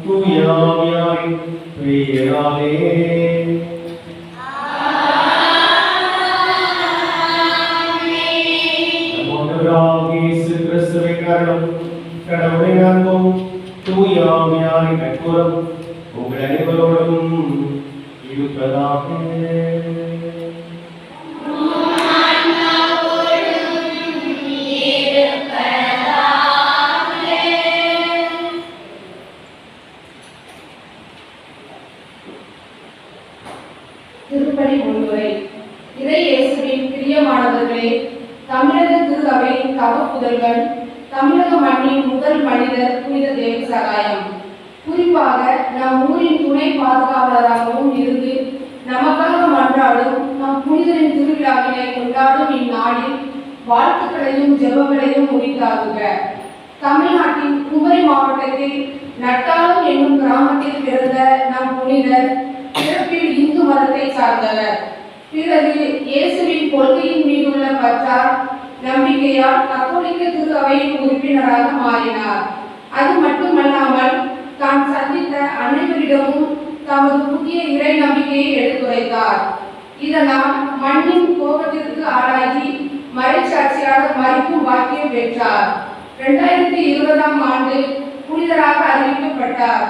தூய ஆவியாரின் பெயராலே. இயேசு கிறிஸ்துவின் அருளும் கடவுளின் அன்பும் தூய ஆவியாரின் நட்புறவும் உங்கள் அனைவரோடும் இருப்பதாக. திருப்பலி முன்னுரை. இறை இயேசுவின் பிரியமானவர்களே, தமிழக திரு அவையின் தவ புதல்வன், தமிழக மண்ணின் முதல் மனிதர் புனித தேவசகாயம். குறிப்பாக நம் ஊரின் துணை பாதுகாவலராகவும் இருந்து நமக்காக மன்றாடும் நம் புனிதரின் திருவிழாவினை கொண்டாடும் இந்நாளில் வாழ்த்துக்களையும் ஜெபங்களையும் முடித்தாகுக. தமிழ்நாட்டின் குமரி மாவட்டத்தில் நட்டாலம் என்னும் கிராமத்தில் பிறந்த நம் புனிதர் பிறப்பில் இந்து மதத்தை சார்ந்தவர். பிறகு இயேசுவின் கொள்கையின் மீதுள்ள பற்றால் நம்பிக்கையால் கத்தோலிக்க திரு அவையின் உறுப்பினராக மாறினார். அது மட்டுமல்லாமல் தான் சந்தித்த அனைவரிடமும் தமது புதிய இறை நம்பிக்கையை எடுத்துரைத்தார். இதனால் மண்ணின் கோபத்திற்கு ஆளாகி மறைச்சாட்சியாக மறிக்கும் பாக்கியம் பெற்றார். 2020ஆம் ஆண்டு புனிதராக அறிவிக்கப்பட்டார்.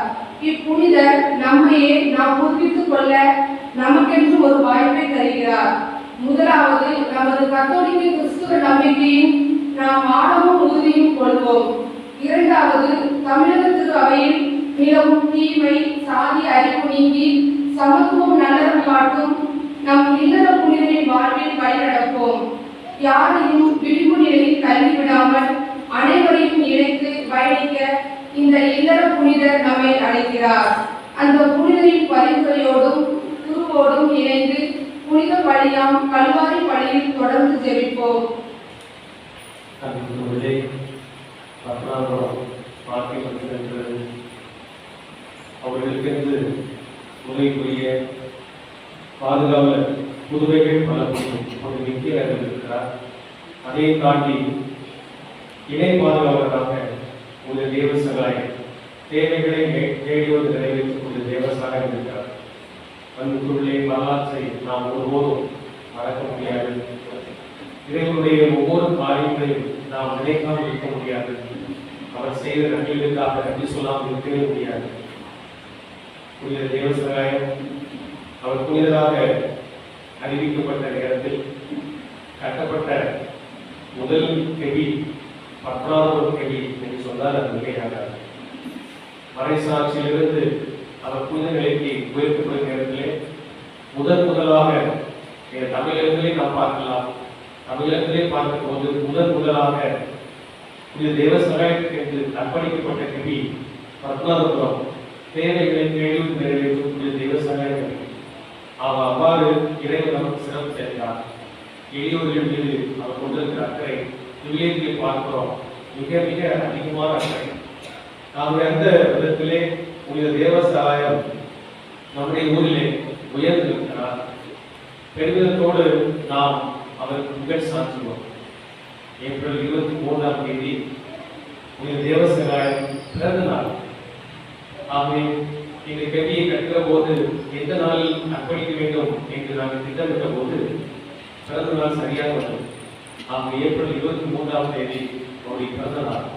இப்புனிதர் நம்மையே நாம் புதுப்பித்துக் கொள்ள நமக்கென்று ஒரு வாய்ப்பை தருகிறார். முதலாவது, நமது கத்தோலிக்க கிறிஸ்துவ நம்பிக்கையின் நாம் ஆழமும் உறுதியும் கொள்வோம். இரண்டாவது, தமிழக திரு அவையில் நிலவும் தீமை சாதி அறிவு நீங்கி சமத்துவம் நல்லறம் காட்டும் நம் இல்லற புனிதரின் வாழ்வில் வழிநடப்போம். யாரையும் விழிப்பு நிலையில் தள்ளிவிடாமல் அனைவரையும் இணைத்து பயணிக்க இந்த இல்லற புனிதர் நம்மை அழைக்கிறார். அந்த புனிதரின் பரிந்துரையோடும் குருவோடும் இணைந்து புனித பலியாம் கல்வாரி பலியில் தொடர்ந்து ஜெபிப்போம். அவர்களுக்கு முறைக்குரிய பாதுகாவலர் புதுவைகள் பல ஒரு முக்கிய இருக்கிறார். அதை தாண்டி இணை பாதுகாவலராக ஒரு தேவசகாயம் தேவைகளை தேடியோடு நிறைவேற்றும் ஒரு தேவசகாயம் இருக்கிறார். அன்புக்குள்ளே வரலாற்றை நாம் ஒருபோதும் மறக்க முடியாது. இறைவனுடைய ஒவ்வொரு காரியங்களையும் நாம் நினைக்காமல் இருக்க முடியாது. அவர் செய்த நன்மைகளுக்காக நன்றி சொல்லாமல் இருக்கவே முடியாது. புனித தேவசகாயம் அவர் புனிதராக அறிவிக்கப்பட்ட நேரத்தில் கட்டப்பட்ட முதல் கெவி 10வது கெவி என்று சொன்னால் அது மிகையாகாது. மறைசாட்சியிலிருந்து அவர் புனித நிலைக்கு உயர்த்தப்படும் நேரத்திலே முதலாக தமிழகத்திலே நாம் பார்க்கலாம். தமிழகத்திலே பார்க்கும் போது முதலாக புனித தேவசகாயத்துக்கு என்று அர்ப்பணிக்கப்பட்ட கெவி 10வது தேவைகளை தேடி நிறைவேற்றும் புனித தேவசகாயம். அவர் அவ்வாறு இறைவன் நமக்கு சிறப்பு சேர்ந்தார். எளியோர்கள் மீது அவர் கொண்டிருக்கிற அக்கறை விவேகத்தை பார்க்கிறோம். மிக மிக அதிகமான அக்கறை. நம்முடைய அந்த விதத்திலே புனித தேவசகாயம் நம்முடைய ஊரிலே உயர்ந்திருக்கிறார். பெருமிதத்தோடு நாம் அவருக்கு புகழ் சாற்றுவோம். ஏப்ரல் 23ஆம் தேதி புனித தேவசகாயம் பிறந்த நாள். ஆகவே இந்த கெவியை கட்டுகிற போது எந்த நாளில் அர்ப்பணிக்க வேண்டும் என்று நாங்கள் திட்டமிட்ட போது பிறந்த நாள் சரியாக வந்தது. ஆகவே ஏப்ரல் 23ஆம் தேதி அவருடைய பிறந்த நாள்.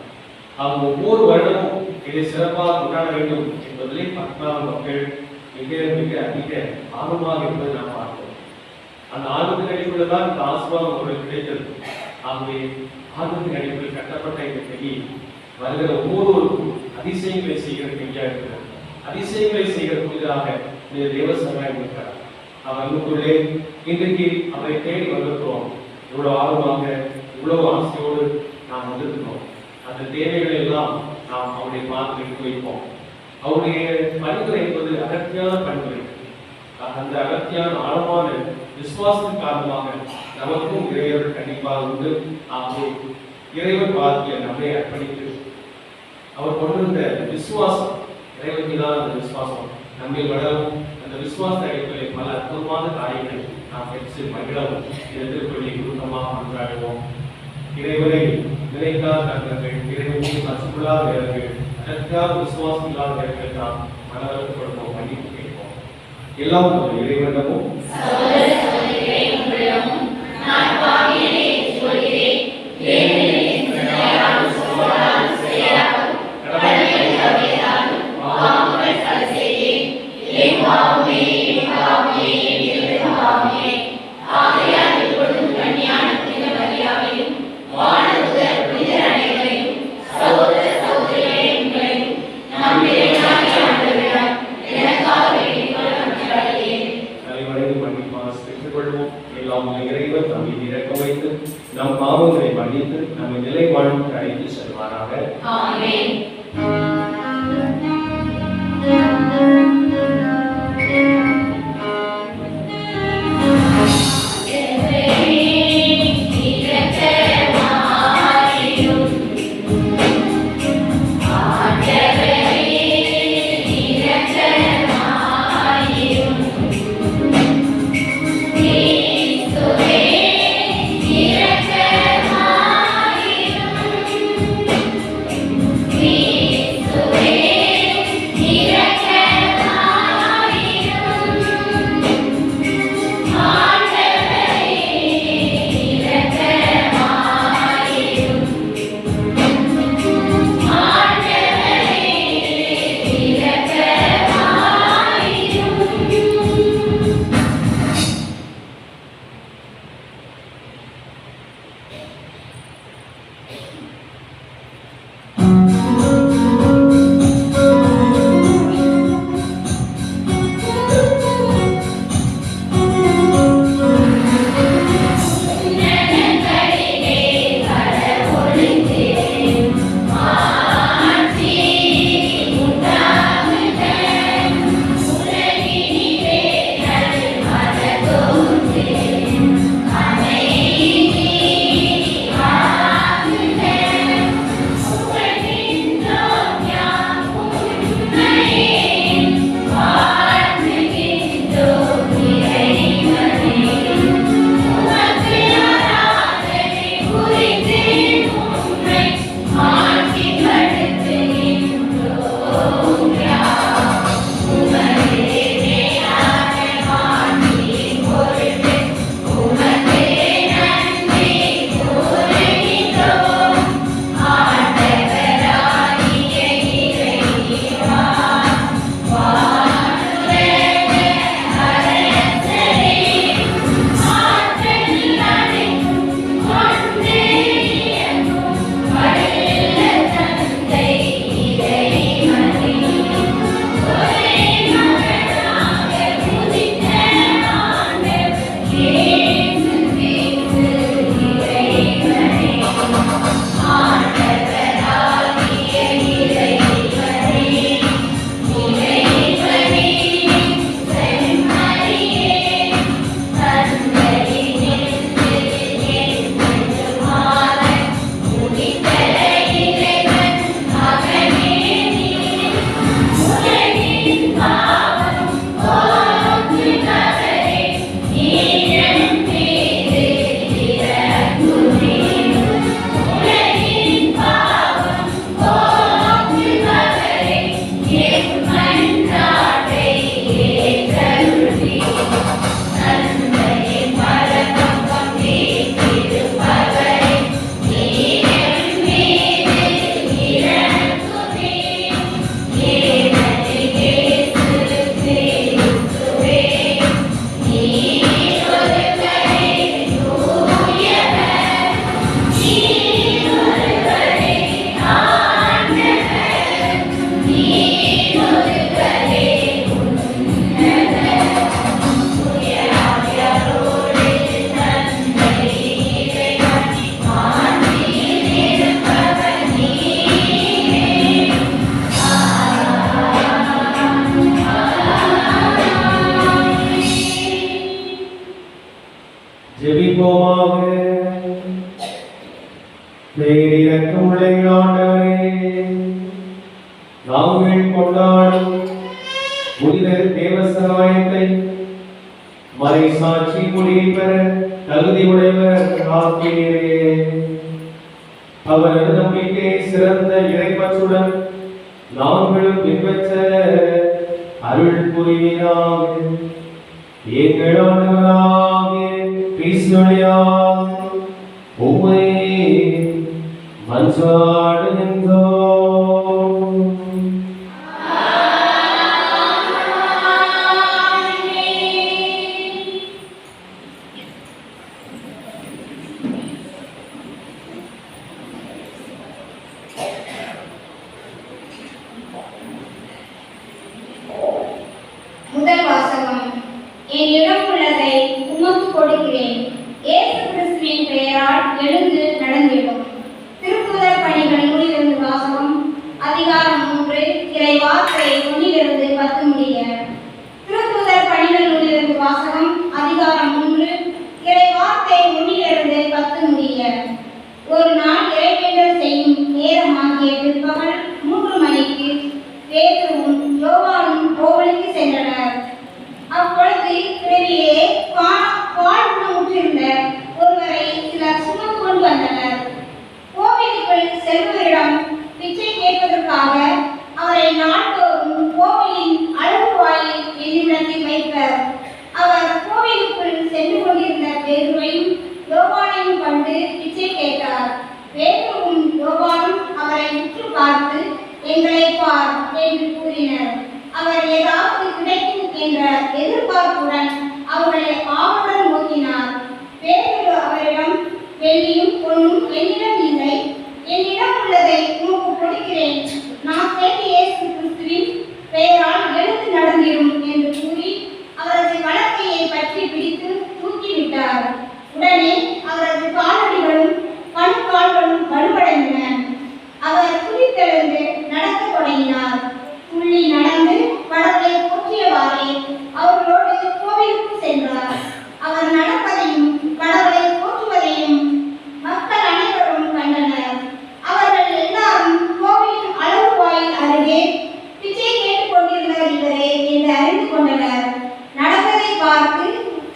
அவங்க ஒவ்வொரு வருடமும் இதை சிறப்பாக கொண்டாட வேண்டும் என்பதிலே பத்மநாப மக்கள் மிக மிக அதிக ஆர்வமாக இருப்பதை நாம் பார்க்கிறோம். அந்த ஆர்வத்தின் அடிப்படையில் தான் இந்த ஆசீர்வாதம் அவர்கள் கிடைத்தது. ஆகவே ஆர்வத்தின் அடிப்படையில் கட்டப்பட்ட இந்த கெவி வருகிற ஒவ்வொருவருக்கும் அதிசயங்களை செய்கிற கெவியா இருக்கிறது. அதிசயங்களை செய்கிற புனிதராக இந்த தேவசகாயம் இருக்கிறார். அவர் அன்புக்குள்ளே இன்றைக்கு அவரை தேடி வந்திருக்கிறோம். இவ்வளவு ஆர்வமாக இவ்வளவு ஆசையோடு நாம் வந்திருக்கிறோம். அந்த தேவைகளை எல்லாம் நாம் அவருடைய பார்த்து எடுத்து வைப்போம். அவருடைய பரிந்துரை என்பது அகத்தியான பரிந்துரை. அந்த அகத்தியான ஆழமான விசுவாசத்தின் காரணமாக நமக்கும் இறைவன் கண்டிப்பாக உண்டு. ஆகவே இறைவன் பார்த்து நம்மை அர்ப்பணித்து அவர் கொண்டிருந்த விசுவாசம், இறைவன் மீதான அந்த விசுவாசம் நம்மை வளரும். அந்த விசுவாச அடிப்படையில் பல அற்புதமான காரியங்களை நாம் பெற்று மகிழவும் எதிர்கொள்ளி குருத்தமாக மன்றாடுவோம். இறைவனை நினைக்காத தங்கள் இறைவனை பசுக்குள்ளாத நேரங்கள் அதற்காக விசுவாசம் இல்லாத நேரத்தில் நாம் மனவருத்தப்படுவோம், மன்னிப்பு கேட்போம். எல்லாம் ஒரு இறைவனமும் நம் பாவங்களை மன்னித்து நம்மை நிலை வாழ்வுக்கு அழைத்து செல்வாராக. ஆமென். ஜெபிப்போமாக. பேரிரக்கமுள்ள ஆண்டவரே, நாங்கள் கொண்டாடும் புனித தேவசகாயத்தை மறைசாட்சி முடியை பெற தகுதியுடையவர் ஆக்கினீரே. அவரது நம்பிக்கை சிறந்த இறைப்பற்றுடன் நாங்களும் பின்பற்ற அருள் புரிவீராக. எங்கள் ஆண்டவராகிய கிறிஸ்து வழியாக உம்மை மன்றாடுகின்றோம். முதல் வாசகம். என்னிடம் உள்ளதை உமக்கு கொடுக்கிறேன். இயேசு கிறிஸ்துவின் பெயரால் எழுந்து நடந்திடும். திருத்தூதர் பணிகள் நூலிலிருந்து வாசகம். அதிகாரம் 3 இறை வார்த்தை 1 10 முடிய. திருத்தூதர் பணிகள் நூலிலிருந்து வாசகம். அதிகாரம் 3 இறை வார்த்தை 1 10 முடிய. ஒரு நாள் இறைவேண்டல் செய்யும் நேரமாகிய பிற்பகல் 3 மணிக்கு பேதுருவும் யோவானும் கோவிலுக்கு சென்றனர். அப்பொழுது பிறவிலே பால் உணவுற்றிருந்த ஒருவரை சிலர் சுமந்து கொண்டு வந்தனர். கோவிலுக்குள் செல்வரிடம் பிச்சை கேட்பதற்காக அவரை நாள்தோறும் கோவிலின் அளவு வாயில் என்னிடத்தில் வைப்பர். அவர் கோவிலுக்குள் சென்று கொண்டிருந்த பேதுருவையும் யோவானையும் கண்டு பிச்சை கேட்டார். பேதுருவும் யோவானும் அவரை உற்று பார்த்து, எங்களை பார் என்று கூறினர். அவர் ஏதாவது கிடைக்கும் என்ற எதிர்பார்ப்புடன் அவர்களை ஆவலுடன் நோக்கினார். பேதுரு அவரிடம், வெள்ளியும் பொன்னும் என்னிடம் இல்லை, என்னிடம் உள்ளதை உமக்கு கொடுக்கிறேன். நான் கேட்ட இயேசு கிறிஸ்துவின் பெயரால் எழுந்து நடந்திடும் என்று கூறி அவரது வலக்கையை பற்றி பிடித்து தூக்கிவிட்டார். உடனே அவரது காலடிகளும் கணுக்கால்களும் வலுவடைந்தன. அவர் குதித்தெழுந்து நடக்கத் தொடங்கினார். துள்ளி நடந்து கடவுளை போற்றியவாறே அவர்களோடு கோவிலுக்கு சென்றார். அவர் நடப்பதையும் கடவுளை போற்றுவதையும் மக்கள் அனைவரும் கண்டனர். அவர்கள் எல்லாரும் கோவிலின் அளவு வாயில் அருகே பிச்சை கேட்டுக் கொண்டிருந்தவர் இவரே என்று அறிந்து கொண்டனர். நடப்பதை பார்த்து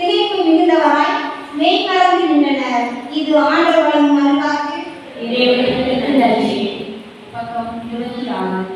திகைப்பு மிகுந்தவராய் மெய்மறந்து நின்றனர். இது ஆண்டவர் வழங்கும் அருள்வாக்கு. இறைவனுக்கு நன்றி. பக்கம் 26.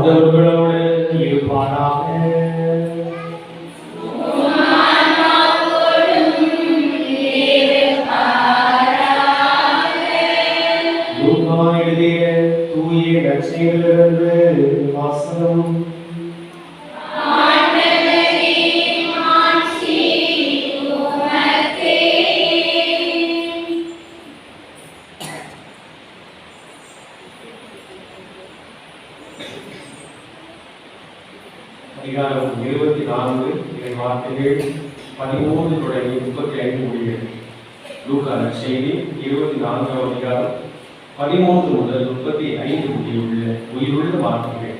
ஆண்டவர்களோடு இருப்பாராக. லூக்கா எழுதிய தூய நற்செய்தியிலிருந்து வாசகம். அதிகாரம் 24 இறை வார்த்தைகள் 13 தொடங்கி 35 முடிய. லூக்கா நற்செய்தி 24 அதிகாரம் 13 முதல் 35 முடியுள்ள உயிருள்ள வார்த்தைகள்.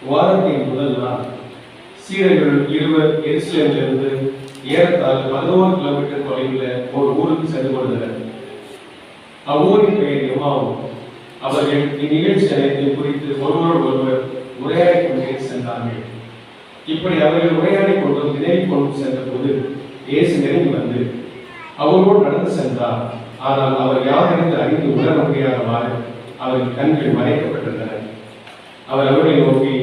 வாரத்தின் முதல் நாள் சீடர்கள் இருவர் எருசலேமிலிருந்து ஏறத்தாழ 11 கிலோமீட்டர் தொலைவில் ஒரு ஊருக்கு சென்று கொண்டனர். அவ்வூரின் பெயர் எம்மாவு. அவர்கள் இந்நிகழ்ச்சி அனைத்தையும் குறித்து ஒருவர் ஒருவர் உரையாடி கொண்டே சென்றார்கள். இப்படி அவர்கள் உரையாடி கொண்டு நினைவு கொண்டு சென்ற போது இயேசு நெருங்கி வந்து அவரோடு நடந்து சென்றார். ஆனால் அவர் யார் என்று அறிந்து உணர முடியாதவாறு அவர்கள் கண்கள் மறைக்கப்பட்டிருந்தன. அவர் அவர்களை நோக்கி,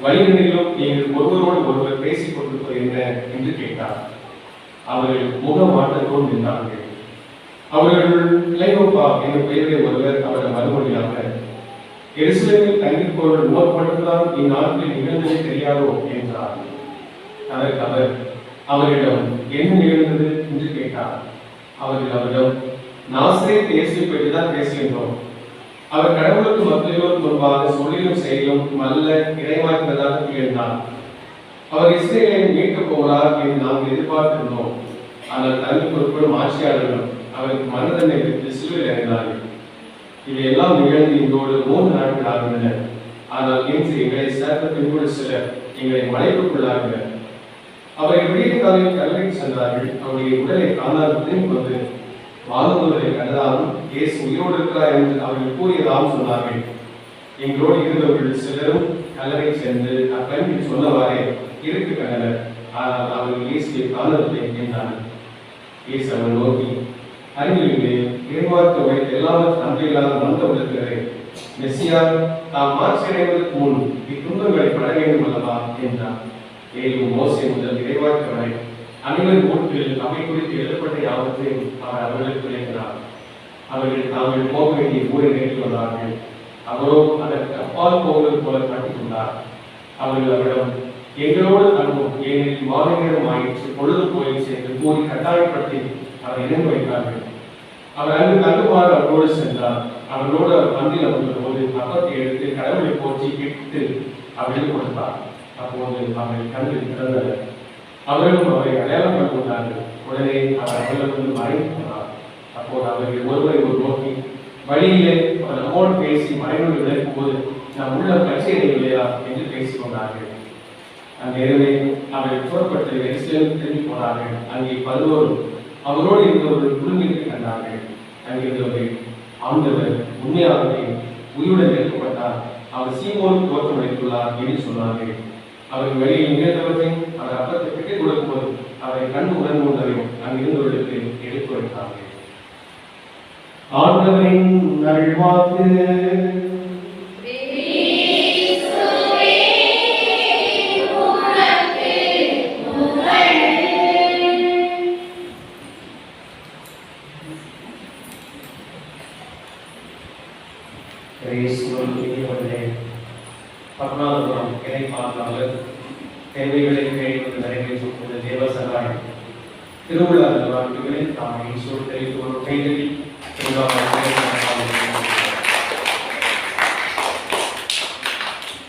வழிகளிலும் நீங்கள் ஒருவரோடு ஒருவர் பேசிக் கொண்டிருப்பது என்ன என்று கேட்டார். அவர்கள் முகமாட்டத்தோடு நின்றார்கள். அவர்கள் கிளையோப்பா என்ற பெயரை ஒருவர் அவர்கள் மறுமொழியாக, எருசலேமில் தங்கிப்போர் உமக்கு மட்டும்தான் இந்நாட்டில் நிகழ்ந்தது தெரியாதோ என்றார். அதற்கு அவர் அவரிடம் என்ன நிகழ்ந்தது என்று கேட்டார். அவர்கள் அவரிடம், நாசரேத் இயேசுவை பற்றிதான் பேசுகின்றோம். அவர் கடவுளுக்கு மக்களோருக்கு முன்பாக சொல்லிலும் செயலும் நல்ல இறைவாய்ந்ததாக திகழ்ந்தார். அவர் இஸ்ரேலை மீட்கப் போகிறார் என்று நாம் எதிர்பார்த்திருந்தோம். ஆனால் தனி பொருட்களும் ஆட்சியாளர்களும் அவருக்கு மனதண்டை விட்டு சிலுவையில் அறைந்தார்கள். இவையெல்லாம் நிகழ்ந்து எங்களோடு 3 நாட்கள் ஆகின்றன. ஆனால் இன்று எங்களை சேர்ந்த பின்போடு சிலர் எங்களை மலைப்புக்குள்ளார்கள். அவர்கள் விடிய காலையில் கல்லறைக்கு சென்றார்கள். அவருடைய உடலை காணாது திரும்பி வந்து வாழ்ந்தவர்களை கண்டதாலும் இயேசு உயிரோடு இருக்கிறார் என்று அவர்கள் கூறியதாகவும் சொன்னார்கள். எங்களோடு இருந்தவர்கள் சிலரும் கல்லறை சென்று அப்பெண்ணில் சொன்னவாறே இருக்கு கண்டனர். ஆனால் அவர்கள் இயேசுவை காணவில்லை என்றார்கள். இயேசு அவர்கள் நோக்கி, அறிஞர்களே, இறைவார்த்தை உடைத்த எல்லாரும் நன்றியில்லாத மந்த உலகிறே, மெஸ்ஸியா தாம் மாட்சி அடைவதற்கு முன் இத்துன்பங்களை பட வேண்டும் அல்லவா என்றார். மேலும் மோசே முதல் இறைவார்த்தை வரை அனைவரின் மூட்டில் அவை குறித்து எழுதப்பட்ட யாவற்றையும் அவர் அவர்களுக்கு விளக்கினார். அவர்கள் தாங்கள் போக வேண்டிய ஊரை நேற்று வந்தார்கள். அவரோ அதற்கு அப்பால் போவது போல காட்டிக் கொண்டார். அவர்கள் அவரிடம், எங்களோடு அனுபவம், ஏனெனில் மாலை நேரம் ஆயிற்று, பொழுது போயிற்று என்று கூறி கட்டாயப்படுத்தி அவரை இணங்க வைத்தார்கள். அவர் அங்கு தங்குமாறு அவரோடு சென்றார். அவர்களோடு அவர் பந்தில் அமர்ந்த போது அப்பத்தை எடுத்து கடவுளை போற்றி கேட்டு அவர்களுக்கு கொடுத்தார். அப்போது அவர்கள் கண்ணில் திறந்தனர். அவர்களும் அவரை அடையாளம் கண்டுகொண்டார்கள். உடனே அவர் அவர்களிடம் மறைந்து போனார். அப்போது அவர்கள் ஒருவரை ஒரு நோக்கி, வழியிலே அவர் நம்மோடு பேசி மறைநூல் விளக்கும் போது நாம் உள்ள கட்சியடை இல்லையா என்று பேசிக் கொண்டார்கள். அந்நேரமே அவர்கள் புறப்பட்டு எருசலேமுக்கு திரும்பி போனார்கள். அங்கே 11 அவரோடு இருந்தவர்கள் குழுமிற்கு கண்டார்கள். அங்கிருந்தவர்கள், ஆண்டவர் உண்மையாகவே உயிருடன் எடுக்கப்பட்டார், அவர் சீமோனுக்கு தோற்றமளித்துள்ளார் என்று சொன்னார்கள். அவர்கள் வெளியில் நிகழ்ந்தவற்றையும் அவர் அப்பத்தை பெற்றுக் கொடுக்கும் போது அவரை கண்டு உணர்ந்து கொண்டதையும் அங்கிருந்தவர்களுக்கு எடுத்து வைத்தார்கள். ஆண்டவரின் நல்வாக்கு. பத்மநாபபுரம் இணைப்பாளர் தேவைகளை கேட்பது நிறைவேற்றும் தேவசகாய் திருவிழா நல்வாழ்த்துக்களில் தாமை சூழ்நிலைக்கு ஒரு கைதறி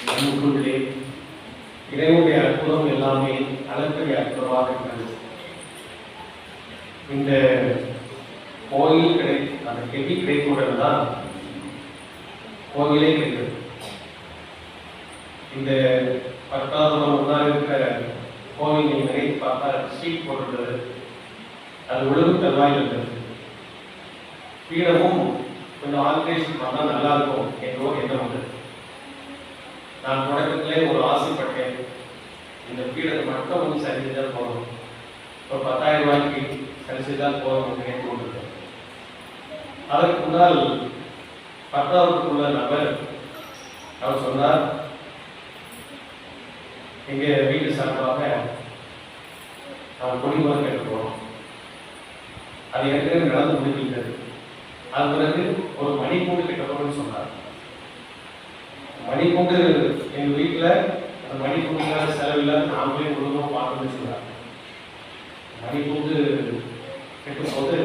நமக்குள்ளே இறைவனுடைய அற்புதம் எல்லாமே அளப்பரிய அற்புதமாக இருக்கிறது. இந்த கோயில் அந்த கெவி கிடைக்கூடல் தான் கோயிலே கிடைக்கிறது. இந்த 10வது முன்னாள் இருக்கிற கோவில் நீங்கள் நினைத்து பார்த்தா ஸ்ட்ரீட் போட்டுள்ளது, அது உழவு தருவாயில் இருந்தது. பீடமும் கொஞ்சம் ஆல்ட்ரேஷன் பண்ணால் நல்லா இருக்கும் என்றோ எண்ணம் உண்டு. நான் தொடக்கத்திலே ஒரு ஆசைப்பட்டேன், இந்த பீடத்தை மட்டும் வந்து சரி செய்தால் போகணும், ஒரு 10,000 ரூபாய்க்கு சரி செய்தால் போகணும் நினைத்து கொண்டிருக்கேன். அதற்கு முன்னால் 10வதுக்குள்ள நபர் அவர் சொன்னார், எங்க வீட்டு சார்பாக நான் கொடிமரம் கேட்டு போறோம். அது ஏற்கனவே நடந்து முடிக்கின்றது. அது பிறகு ஒரு மணிக்கூண்டு கட்டணும்னு சொன்னார். மணிக்கூண்டு எங்க வீட்டுல அந்த மணிக்கூண்டுக்கான செலவில் நாங்களே குடும்பம் பார்க்கணும்னு சொன்னார். மணிக்கூண்டு கட்டும் போது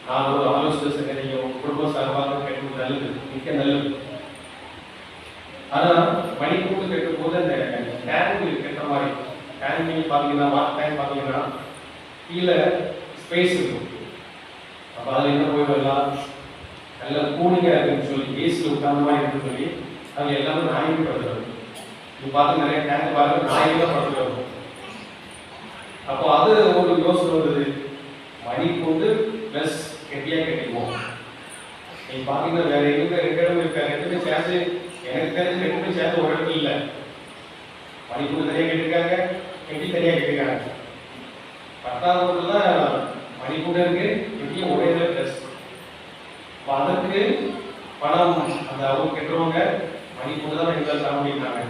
நான் ஒரு ஆலோசனை கிடைக்கும் குடும்பம் சார்பாக கட்டும் நல்லது, மிக்க நல்லது. ஆனா மணிக்கூண்டு கட்டும் போது அந்த டேங்க் கட்டுற மாதிரி டேங்க் நீங்க பாத்தீங்கன்னா வாட்டர் டேங்க் பாத்தீங்கன்னா கீழே ஸ்பேஸ் இருக்கும். அப்ப அதுல என்ன போய் வரலாம், நல்ல கூலிங்கா இருக்குன்னு சொல்லி ஏசியில் உட்கார்ந்த மாதிரி இருக்குன்னு சொல்லி அது எல்லாமே நாய்க்கு படுத்துறது. நீங்க பார்த்து நிறைய டேங்க் பாருங்க, நாய்க்கு தான் படுத்துறது. அப்போ அது ஒரு யோசனை வருது, மணிக்கூண்டு பிளஸ் கெட்டியா கட்டிக்குவோம். நீங்க பாத்தீங்கன்னா வேற எங்க இடம் இருக்காரு, ரெண்டுமே சேர்ந்து எனக்கு தெரிஞ்சு ரெண்டுமே சேர்ந்து ஒரு இடத்துல இல்லை. மணிக்கூண்டு தனியாக கட்டிருக்காங்க, கெட்டி தனியாக கட்டிருக்காங்க. 10வது தான் மணிக்கூண்டு இருக்கு, கெட்டியும் ஒரே இதில் பிளஸ். அதற்கு பணம் அந்த அவங்க கட்டுறவங்க மணிக்கூண்டு தான் எங்களை தர முடியுறாங்க.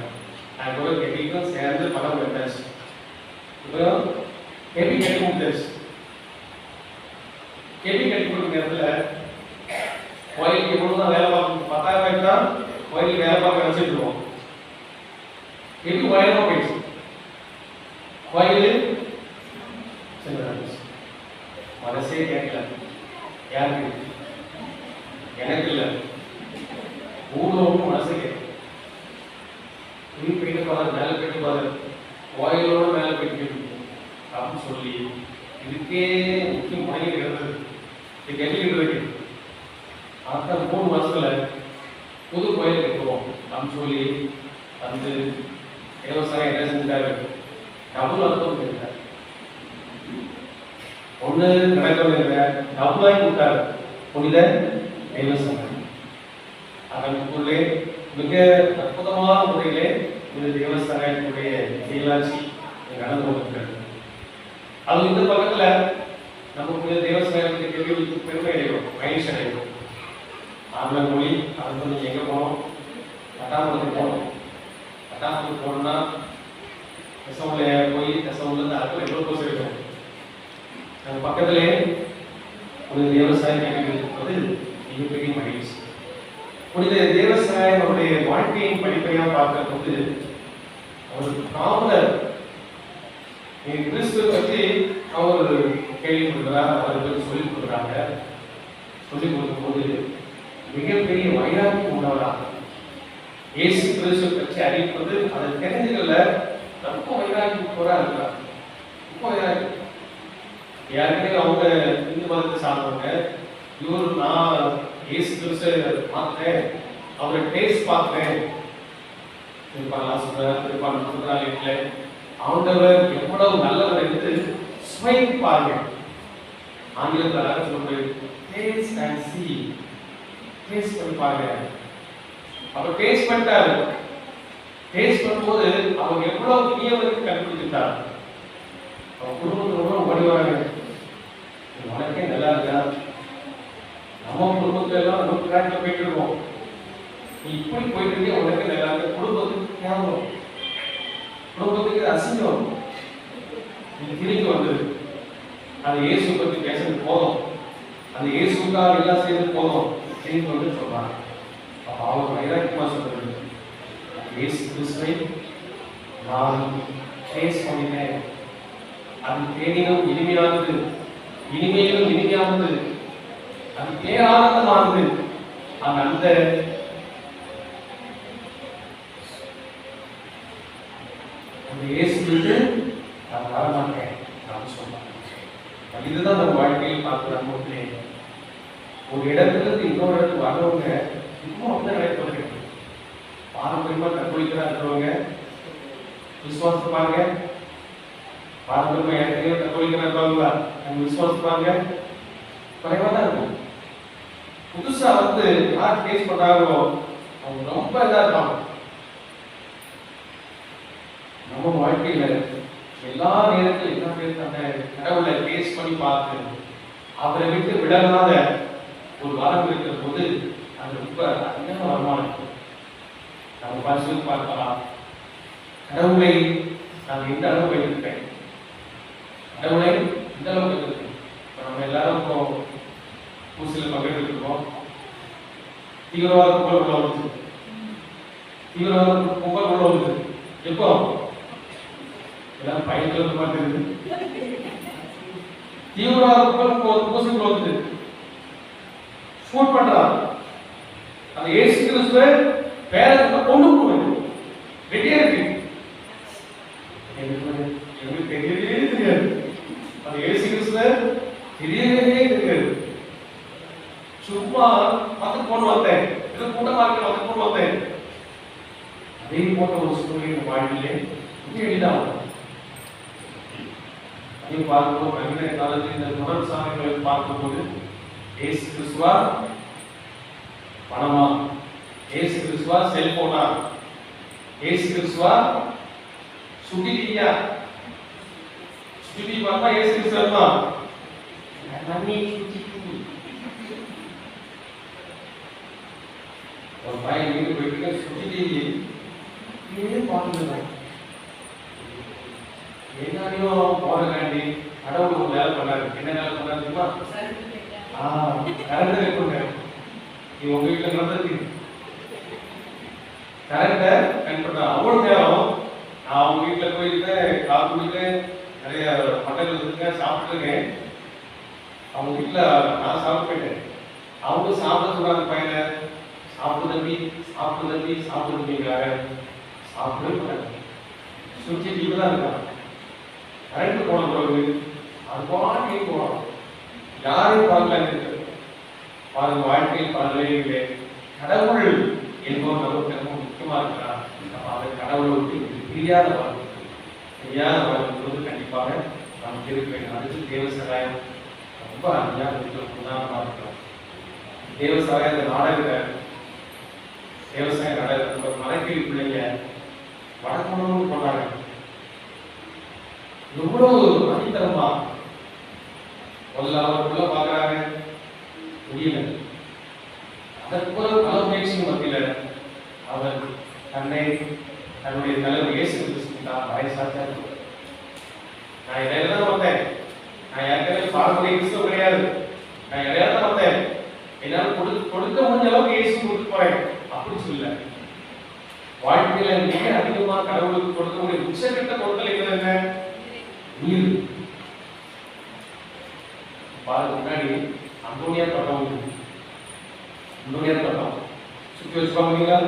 அது கூட கெட்டிக்கும் சேர்ந்து பணம் கட்டாச்சு. இப்போ கெட்டி கட்டி கொடுத்தாச்சு. கெட்டி கட்டி கொடுக்குற நேரத்தில் கோயிலுக்கு எவ்வளவுதான் வேலை பார்க்கணும், 10,000 ரூபாய்க்கு தான் கோயிலுக்கு வேலை பார்க்க நினைச்சிட்டு இருக்கோம். எப்படி உயரமா போயிடுச்சு கோயில், மனசே கேட்கல. யாருக்கு? எனக்கு இல்லை, ஊழலும் மனசே கேட்கல. போயிட்டு பாரு, மேலே போயிட்டு பாரு, கோயிலோட மேலே போயிட்டு அப்படின்னு சொல்லி இதுக்கே முக்கியம் முனையில் இருந்தது. இது கட்டிக்கிட்டு இருக்கு. அடுத்த 3 மாசத்துல புது கோயில் கட்டுவோம் அப்படின்னு சொல்லி வந்து விவசாயம் என்ன செஞ்சுட்டாரு, டபுள் அர்த்தம் கேட்டார். ஒண்ணு நடக்கவில்லை, டபுளாகி கொடுத்தாரு புனித விவசாயம். அதற்குள்ளே மிக அற்புதமான முறையிலே இந்த விவசாயத்துடைய செயலாட்சி நடந்து கொண்டிருக்கிறது. அது இந்த பக்கத்துல நமக்கு விவசாயத்துக்கு பெருமை அடையும், மகிழ்ச்சி அடையும். ஆங்கில மொழி அது வந்து எங்க போனோம், பட்டாம்புரத்துக்கு போனோம். பட்டாம்புரத்துக்கு போனோம்னா நெசவுல போய் நெசவுல அதுக்கு எவ்வளவு கோர்ஸ் இருக்கும். நம்ம பக்கத்திலே ஒரு விவசாயம் இருப்பது மிகப்பெரிய மகிழ்ச்சி. புனித தேவசாயனுடைய வாழ்க்கையின் படிப்பையா பார்க்கிற போது அவர் காவலர் கிறிஸ்துவை பற்றி அவர் கேள்விப்படுகிறார், அவர்கள் சொல்லிக் கொடுக்குறாங்க. சொல்லிக் கொடுக்கும் போது மிகப்பெரிய வைராக்கியம் உள்ளவராக இயேசு கிறிஸ்துவை பற்றி அறிவிப்பது அதை தெரிஞ்சுக்கல ரொம்ப வைராக்கியத்தோட இருக்கிறார். ரொம்ப வைராக்கியம். ஏற்கனவே அவங்க இந்து மதத்தை சார்ந்தவங்க. இவர் நான் இயேசு கிறிஸ்துவை பார்த்தேன், அவரை டேஸ்ட் பார்த்தேன். ஆண்டவர் எவ்வளவு நல்லவர் என்று சுவைத்து பாருங்க. ஆங்கிலத்தில் சொல்றது டேஸ்ட் அண்ட் சீ, டேஸ்ட் பண்ணி பாருங்க. அவர் டேஸ்ட் பண்ணிட்டாரு. டேஸ்ட் பண்ணும்போது அவங்க எவ்வளவு இனியவருக்கு கண்டுபிடிச்சிட்டார். அவங்க குடும்பத்தோட ஓடி வராங்க, உனக்கே நல்லா இருக்கா, நம்ம குடும்பத்துல எல்லாம் நம்ம ட்ராக்ல போயிட்டு இருக்கோம், நீ இப்படி போயிட்டு இருக்கே, உனக்கு நல்லா இருக்க. குடும்பத்துக்கு கேவலம், குடும்பத்துக்கு அசிங்கம். இது திரும்பி வந்தது. அந்த இயேசு பற்றி பேசுறது போதும், அந்த இயேசுக்காக எல்லாம் செய்யறது போதும் திரும்பி வந்து சொல்றாங்க. அப்ப அவர் வைராக்கியமா சொல்றது, இயேசு கிறிஸ்துவை நான் டேஸ்ட் பண்ணினேன், அது தேனிலும் இனிமையானது, இனிமையிலும் இனிமையானது, அது பேரானந்தமானது. அந்த இயேசுக்கு நான் வரமாட்டேன் அப்படின்னு சொன்னாங்க. இதுதான் நம்ம வாழ்க்கையில் பார்க்கிற போது ஒரு இடத்துல இருந்து இன்னொரு இடத்துக்கு வரவங்க இன்னும் வந்து நினைப்பது பாரம்பரியமா கத்தோலிக்கா இருக்கிறவங்க விசுவாசிப்பாங்க. பாரம்பரியமா ஏற்கனவே கத்தோலிக்கா இருப்பாங்களா அவங்க விசுவாசிப்பாங்க, குறைவா தான் இருக்கும். புதுசா வந்து யார் டேஸ்ட் பண்றாங்களோ அவங்க ரொம்ப இதா இருப்பாங்க. நம்ம வாழ்க்கையில எல்லா நேரத்திலும் எல்லா பேருக்கு அந்த கடவுளை டேஸ்ட் பண்ணி பார்த்து அவரை விட்டு விடலாத ஒரு வரம் இருக்கிற போது அது ரொம்ப அதிகமாக வருமானம் இருக்கும். நம்ம பரிசீலித்து பார்க்கலாம். கடவுளை நான் எந்த அளவு வைத்திருக்கேன், கடவுளை இந்த அளவுக்கு வைத்திருக்கேன். இப்போ நம்ம எல்லாரும் இப்போ பூசியில் பங்கெடுத்துருக்கோம். தீவிரவாத கும்பல் உள்ள வருது, தீவிரவாத கும்பல் உள்ள வருது. எப்போ எல்லாம் பயத்துல பார்த்துருக்கு. தீவிரவாத கும்பல் பூசிக்குள்ள வருது, ஷூட் பண்றான். அந்த இயேசு கிறிஸ்துவை பேரை கொண்டு போகுது, ரெடியா இருக்கு. எங்களுக்கு தெரியவே தெரியாது, அந்த இயேசு கிறிஸ்துவை தெரியவே தெரியாது. சும்மா பார்த்து போட்டு வந்தேன், இது கூட்டமா இருக்கு வந்து போட்டு வந்தேன். அதே போட்ட ஒரு சூழ்நிலை வாழ்விலே மிக எளிதாக அதையும் பார்க்கும்போது நவீன காலத்தில் இந்த தொடர் சாதனைகளை பார்க்கும்போது இயேசு கிறிஸ்துவா பணமா, இயேசு கிறிஸ்துவா செல்போனா, இயேசு கிறிஸ்துவா சுட்டியா, சுட்டி பார்த்தா இயேசு கிறிஸ்துவா நன்னி சுட்டி. ஒரு பையன் வீட்டு போயிட்டு சுட்டி பார்த்துருக்கோம். என்னாலையும் போறக்காண்டி கடவுள் ஒரு வேலை பண்ணாரு. என்ன வேலை பண்ணாரு தெரியுமா? கரண்ட் வைக்கணுங்க. நீ உங்க வீட்டுல நடந்திருக்கு கரண்ட பயன்படுத்த அவ்வளவு நேரம். நான் அவங்க வீட்டுல போயிருக்கேன், காத்து போயிருக்கேன், நிறைய மட்டங்கள் இருக்கேன், சாப்பிட்டுருக்கேன். அவங்க வீட்டுல நான் சாப்பிட்டு போயிட்டேன். அவங்க சாப்பிட சொல்றாங்க பையனை, சாப்பிட்டு தம்பி சாப்பிட்டு தம்பி சாப்பிட்டு தம்பிங்கிறாங்க. சாப்பிடவே போறாங்க, சுற்றி டிவி தான் இருக்காங்க. கரண்ட் போன பிறகு அது பாட்டு போகலாம், யாரும் பார்க்கல. பாருங்க, வாழ்க்கையில் பல நிலைகளிலே கடவுள் என்பவர் நமக்கு ரொம்ப முக்கியமா இருக்கிறார். நம்ம அந்த கடவுளை விட்டு தெரியாத வாழ்க்கை, தெரியாத வாழ்க்கை கண்டிப்பாக நாம் இருக்க வேண்டும். அடுத்து தேவ சகாயம் ரொம்ப அருமையாக உதாரணமா இருக்கிறோம். தேவ சகாயம் இந்த நாடக விவசாய நாடக மலைக்கீழ் பிள்ளைங்க வடக்கணும்னு போனாங்க. எவ்வளவு அடித்தரமா முதல்ல அவருக்குள்ள பாக்குறாங்க, முடியல. அதற்கு பல முயற்சியும் மத்தியில அவர் தன்னை தன்னுடைய தலைவர் இயேசு கிறிஸ்து தான் வயசாச்சா. நான் இடையில தான் வந்தேன், நான் ஏற்கனவே பாரம்பரிய கிறிஸ்துவ கிடையாது, நான் இடையில தான் வந்தேன், என்னால் கொடுக்க முடிஞ்ச அளவுக்கு இயேசு கொடுத்து போறேன் அப்படி சொல்ல. வாழ்க்கையில மிக அதிகமா கடவுளுக்கு கொடுக்கக்கூடிய உச்சகட்ட கொடுத்தல் என்ன? நீர். பாருங்க, முன்னாடி அந்தோனியா தோட்டம், அந்தோனியா தோட்டம் சுற்றி வச்சுப்பாங்க.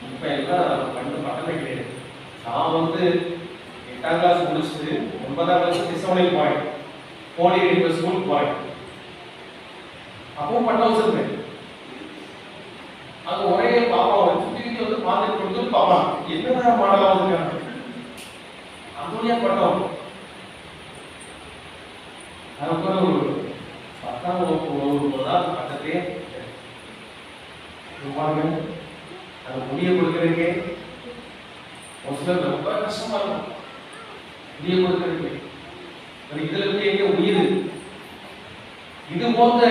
இப்ப எல்லாம் கண்டு பட்டமே கிடையாது. நான் 8ஆம் கிளாஸ் முடிச்சுட்டு 9ஆம் கிளாஸ் திசவனைக்கு போறேன், போலி ஸ்கூலுக்கு போறேன். அப்பவும் பட்டம் வச்சிருந்தேன். அங்க ஒரே பாப்பாவை சுற்றி பார்த்துட்டு கொடுத்து பாப்பா என்னதான் மாடலா வச்சிருக்காங்க, அந்தோனியா பட்டம். அதுக்கப்புறம் 10ஆம் வகுப்பு பக்கத்திலே பாருங்க, அது முடிய கொடுக்கறதுக்கே ஒரு சிலர் ரொம்ப கஷ்டமா இருக்கும். முடிய கொடுக்கறதுக்கு இதுல இருந்து எங்க உயிர். இது போன்ற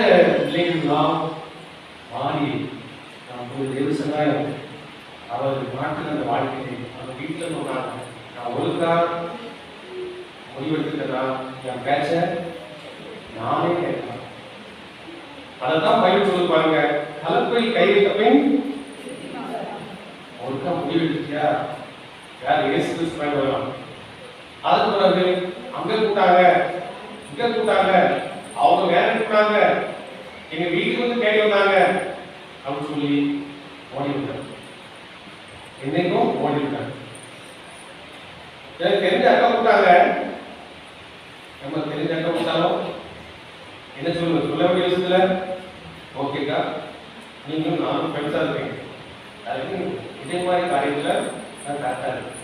நிலைகள்லாம் மாறி நமக்கு தேவ சகாயம் அவர் நாட்டில் அந்த வாழ்க்கையை அந்த வீட்டில் சொன்னாங்க. நான் ஒழுங்கா முடிவெடுத்துட்டா என் பேச்ச நானே கேட்கலாம். அதைத்தான் பயிர் சொல்லி பாருங்க, கலப்பையில் கை வைத்த பின் ஒழுங்கா முடிவெடுத்தியா யார் இயேசு கிறிஸ்து பயன் வரலாம். அதுக்கு பிறகு அங்க கூட்டாங்க, இங்க கூட்டாங்க, அவங்க வேற கூட்டாங்க, எங்க வீட்டுக்கு தேடி வந்தாங்க அப்படின்னு சொல்லி ஓடி விட்டாங்க. என்னைக்கும் ஓடி விட்டாங்க. எனக்கு தெரிஞ்ச அக்கா கூட்டாங்க, நம்ம தெரிஞ்ச அக்கா கூட்டாலும் என்ன சொல்லுங்க, சொல்ல வேண்டிய விஷயத்துல ஓகேக்கா நீங்களும் நானும் ஃப்ரெண்ட்ஸா இருக்கீங்க, அதுக்கு இதே மாதிரி காரியத்துல நான் கரெக்டா இருக்கேன்.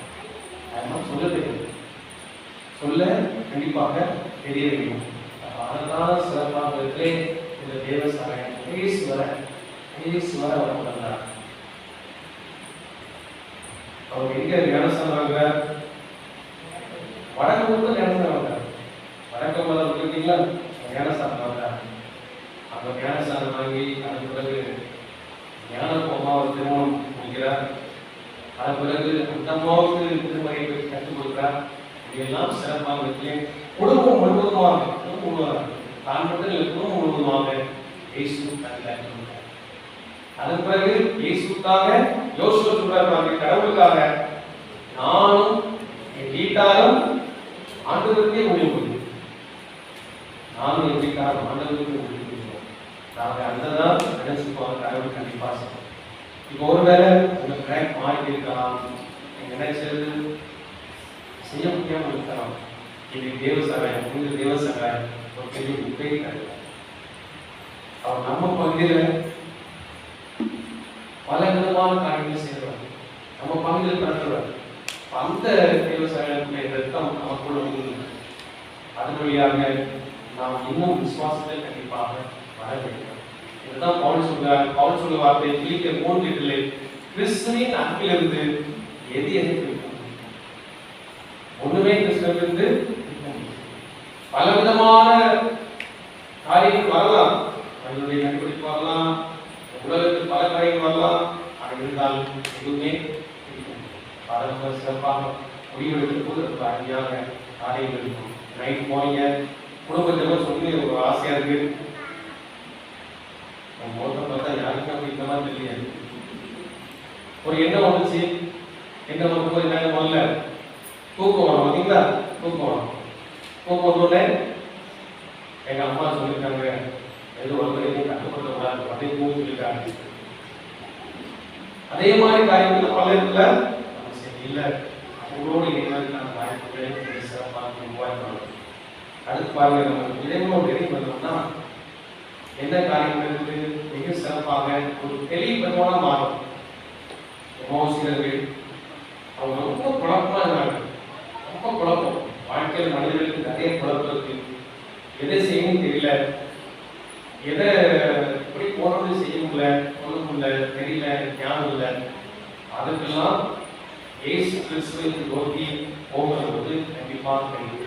அதெல்லாம் சொல்ல தெரியும், சொல்ல கண்டிப்பாக தெரிய வேண்டும். அதனால சிறப்பாக இந்த தேவ சகாயம் வர வந்தார். அவங்க எங்க ஞானஸ்தானம் வாங்க, வடக்கு ஞானஸ்தானம் வாங்க, வடக்கு மதம் இருக்கீங்களா, ஞானஸ்தானம் வாங்க. அந்த ஞானஸ்தானம் வாங்கி அதுக்கு பிறகு ஞான கோமாவை திருமணம் முடிக்கிறார். அதன் பிறகு அந்த அம்மாவுக்கு திருமறை பற்றி கற்றுக் கொடுக்கிறார். இதெல்லாம் சிறப்பாக இருக்கு. குடும்பம் முழுவதுமாக தான் மட்டும் இல்லை, குடும்பம் முழுவதுமாக இயேசு தந்தார். அதன் பிறகு இயேசுக்காக யோசுவா சொல்றாரு, கடவுளுக்காக நானும் என் வீட்டாரும் ஆண்டவருக்கே ஊழியம் புரியும். நானும் என் வீட்டாரும் ஆண்டவருக்கே ஊழியம் புரியும். நாங்கள் அந்ததான் நினைச்சுப்போம். கடவுள் கண்டிப்பா செய்வோம். இப்போ ஒருவேளை உங்க ட்ராக் மாறி இருக்கலாம், நீங்க நினைச்சது செய்ய முடியாமல் இருக்கலாம். இது தேவசகாயம், இந்த தேவசகாயம் ஒரு பெரிய உபயோகம். அவர் நம்ம பகுதியில் பல விதமான காரியங்களை செய்வார், நம்ம பகுதியில் நடத்துவார். அந்த தேவசகாயத்துடைய ரத்தம் நமக்குள்ள உண்டு. அதன் வழியாக நாம் இன்னும் விசுவாசத்தை கண்டிப்பாக வர வேண்டும். இதுதான் பவுல் சொல்றார். பவுல் சொல்ல வார்த்தை பிலிப்பியர் 3:8 கிறிஸ்துவின் அன்பிலிருந்து எது எதை பிரிக்கும்? ஒண்ணுமே கிறிஸ்துவிலிருந்து பலவிதமான காரியங்கள் வரலாம், நம்மளுடைய கண்டுபிடிப்பு வரலாம், உலகத்தில் பல காரியங்கள் வரலாம். அது இருந்தால் எதுவுமே பரவ சிறப்பாக முடிவெடுக்கும் போது அது அருமையாக காரியங்கள் இருக்கும். நைட் போனீங்க, குடும்பத்தில் சொல்லி ஒரு ஆசையா இருக்கு, மோட்டை பார்த்தா யாருக்கும் அப்படி இந்த மாதிரி தெரியாது. ஒரு எண்ணம் வந்துச்சு, எண்ணம் வரும்போது என்ன முதல்ல தூக்கம் வரும். பார்த்தீங்களா, தூக்கம் வரும். தூக்கம் வந்தோடனே எங்க அம்மா சொல்லியிருக்காங்க, எது ஒருத்தரையும் கட்டுப்படுத்தக்கூடாது, அப்படியே தூங்க சொல்லியிருக்காங்க. அதே மாதிரி காரியங்கள் பல இடத்துல சரி இல்லை, அவங்களோட இணைந்து நான் வாய்ப்புகளை சிறப்பாக உருவாக்கணும். அடுத்து பாருங்க, நம்ம இறைவனோடு இணைந்து வந்தோம்னா என்ன காரியங்களுக்கு மிக சிறப்பாக ஒரு தெளிவான மாறும். மோசிகர்கள் அவங்க ரொம்ப குழப்பமா இருந்தாங்க, ரொம்ப குழப்பம். வாழ்க்கையில் மனிதர்களுக்கு நிறைய குழப்பம் இருக்கு. எதை செய்யணும் தெரியல, எதை எப்படி போறது செய்ய முடியல, சொல்ல முடியல, தெரியல, ஞாபகம் இல்லை. அதுக்கெல்லாம் இயேசு கிறிஸ்துவை நோக்கி போகும்போது கண்டிப்பாக தெரியும்.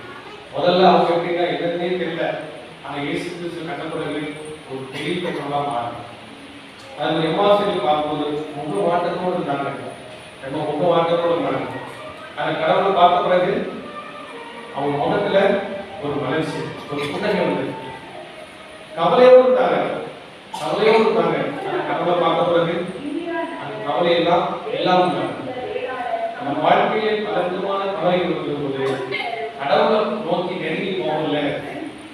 முதல்ல அவங்க எப்படின்னா என்னன்னே தெரியல, ஆனா இயேசு கிறிஸ்து கட்டப்படுறது ஒரு தெளிவுபெற்றவர்களாக மாறும். அது எம்மாசிரியர் பார்க்கும்போது முக வாட்டத்தோடு இருந்தாங்க, நம்ம முக வாட்டத்தோடு இருந்தாங்க. அந்த கடவுளை பார்த்த பிறகு அவங்க முகத்துல ஒரு மலர்ச்சி, ஒரு புன்னகை வந்து கவலையோடு இருந்தாங்க, கவலையோடு இருந்தாங்க. அந்த கடவுளை பார்த்த பிறகு அந்த கவலையெல்லாம் எல்லாம் இருந்தாங்க. நம்ம வாழ்க்கையிலே பல விதமான கவலைகள் இருக்கும்போது கடவுளை நோக்கி நெருங்கி போகல,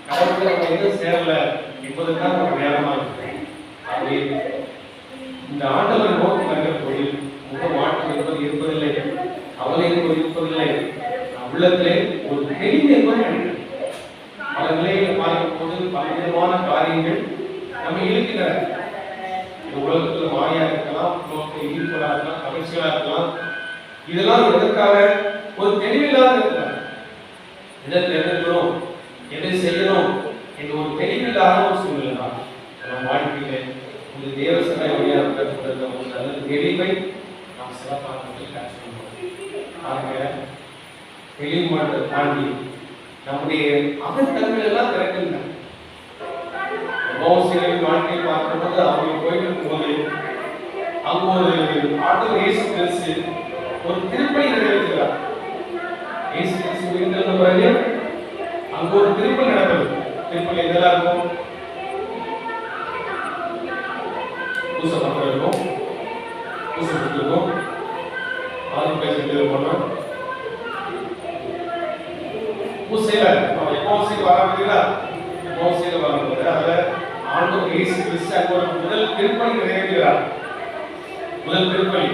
கடவுளை நம்ம எதுவும் சேரல என்பதுதான் நம்ம நேரமா இருக்கு. அது இந்த ஆண்டவரை நோக்கி வருகிற போது முக மாற்றம் என்பது இருப்பதில்லை, கவலை என்பது இருப்பதில்லை. உள்ளத்திலே ஒரு தெளிவு என்பது நினைக்கிறேன். பல நிலைகளை பார்க்கும் போது பல விதமான காரியங்கள் நம்ம இழுக்கின்றன. இந்த உலகத்தில் மாயா இருக்கலாம், உலகத்தில் ஈர்ப்பதா இருக்கலாம், கவர்ச்சியா இருக்கலாம். இதெல்லாம் எதற்காக? ஒரு தெளிவில்லாத இருக்கிறார். எதை தெரிஞ்சுக்கணும், எதை செய்யணும் என்ற ஒரு தெளிவில்லாத ஒரு சூழ்நிலை தான் நம்ம வாழ்க்கையில இந்த தேவசனை வழியாக கற்றுக்கொள்ள ஒரு நல்ல தெளிவை நாம் சிறப்பாக கற்றுக்கொள்வோம். தெளிவு மட்டும் தாண்டி நம்முடைய அகத்தன்மைகள் எல்லாம் திறக்கின்றன. மோசேயின் வாழ்க்கையை பார்க்கும்போது அவங்க போயிட்டு இருக்கும்போது அங்கு ஒரு ஆண்டவர் இயேசு கிறிஸ்து ஒரு திருப்பலி நிறைவேற்றுகிறார். இயேசு கிறிஸ்து உயிர்த்தெழுந்த பிறகு அங்கு ஒரு திருப்பலி நடக்கிறது. திருப்பலி எதெல்லாம் இருக்கும்? பூசப்பட்டு இருக்கும், பூசப்பட்டு இருக்கும், ஆதி பேசிட்டு இருக்கணும். பூசையில வரும்போது அதுல ஆண்டவர் இயேசு கிறிஸ்து அங்கு ஒரு முதல் திருப்பலி நிறைவேற்றுகிறார். முதல் திருப்பலி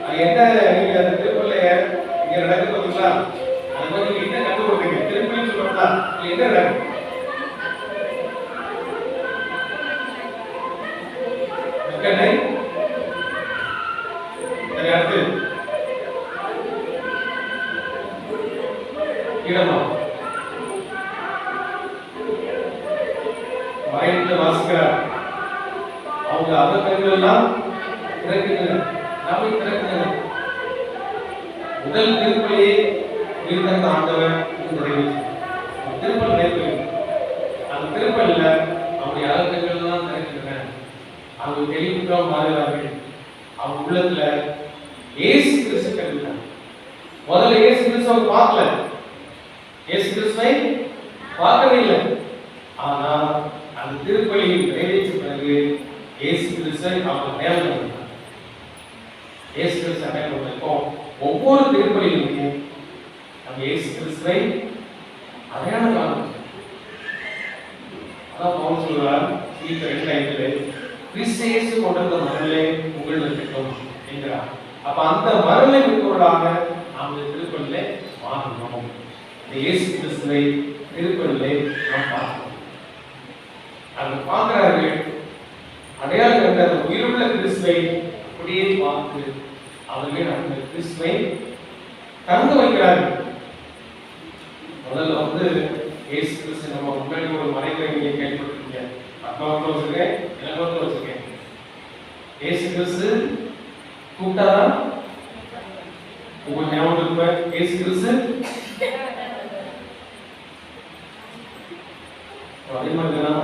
அது என்ன? நீங்க அந்த திருப்பலிய இங்க நடக்குது பார்த்தீங்களா? அது மாதிரி நீங்க என்ன கண்டுபிடிப்பீங்க? திருப்பலி சொல்றதா என்ன நடக்கும்? அடுத்து இடமா மறைந்து வாசிக்கிறார். அவங்க அகக்கண்கள் எல்லாம் திறக்குங்க, நாமே திறக்குங்க. முதல் திருப்பலியை உயிர்த்த ஆண்டவர் திருப்பல் நிறைவு. அந்த திருப்பல்ல அவருடைய அகக்கண்கள் எல்லாம் திறக்குங்க. அவங்க தெளிவுக்காக மாறுகிறார்கள். அவங்க உள்ளத்துல இயேசு கிறிஸ்து கற்பித்தார். முதல்ல இயேசு கிறிஸ்துவை பார்க்கல, இயேசு கிறிஸ்துவை பார்க்கவே இல்லை. ஆனா அந்த திருப்பலியில் நிறைவேற்ற பிறகு இயேசு கிறிஸ்துவை அவங்க அடையாளம் பண்ணினார். இயேசு கிறிஸ்து அடையாளம் பண்ணிருக்கோம். ஒவ்வொரு திருப்பலியிலும் நம்ம இயேசு கிறிஸ்துவை அடையாளம் காணணும். அதான் பவுல் சொல்றார் Philippians 2:5 கிறிஸ்து இயேசு கொண்டிருந்த மரலே உங்களிடம் இருக்கட்டும் என்கிறார். அப்ப அந்த மரலை மிக்கவர்களாக நாம் இந்த திருப்பலிலே மாறணும். இந்த இயேசு கிறிஸ்துவை திருப்பலிலே நாம் பார்க்கணும். அதை பார்க்கிறார்கள், அடையாளம் கண்ட அந்த உயிருள்ள கிறிஸ்துவை அப்படியே பார்த்து அவர்கள் அந்த கிறிஸ்துவை தங்க வைக்கிறார்கள். முதல்ல இயேசு கிறிஸ்து நம்ம முன்னாடி ஒரு மறைவை நீங்க கேள்விப்பட்டிருக்கீங்க. அப்பாவுக்கு வச்சிருக்கேன், எனக்கும் வச்சிருக்கேன். இயேசு கிறிஸ்து கூப்பிட்டாரா? உங்களுக்கு ஞாபகம் இருப்ப இயேசு கிறிஸ்து அதே மாதிரி தான்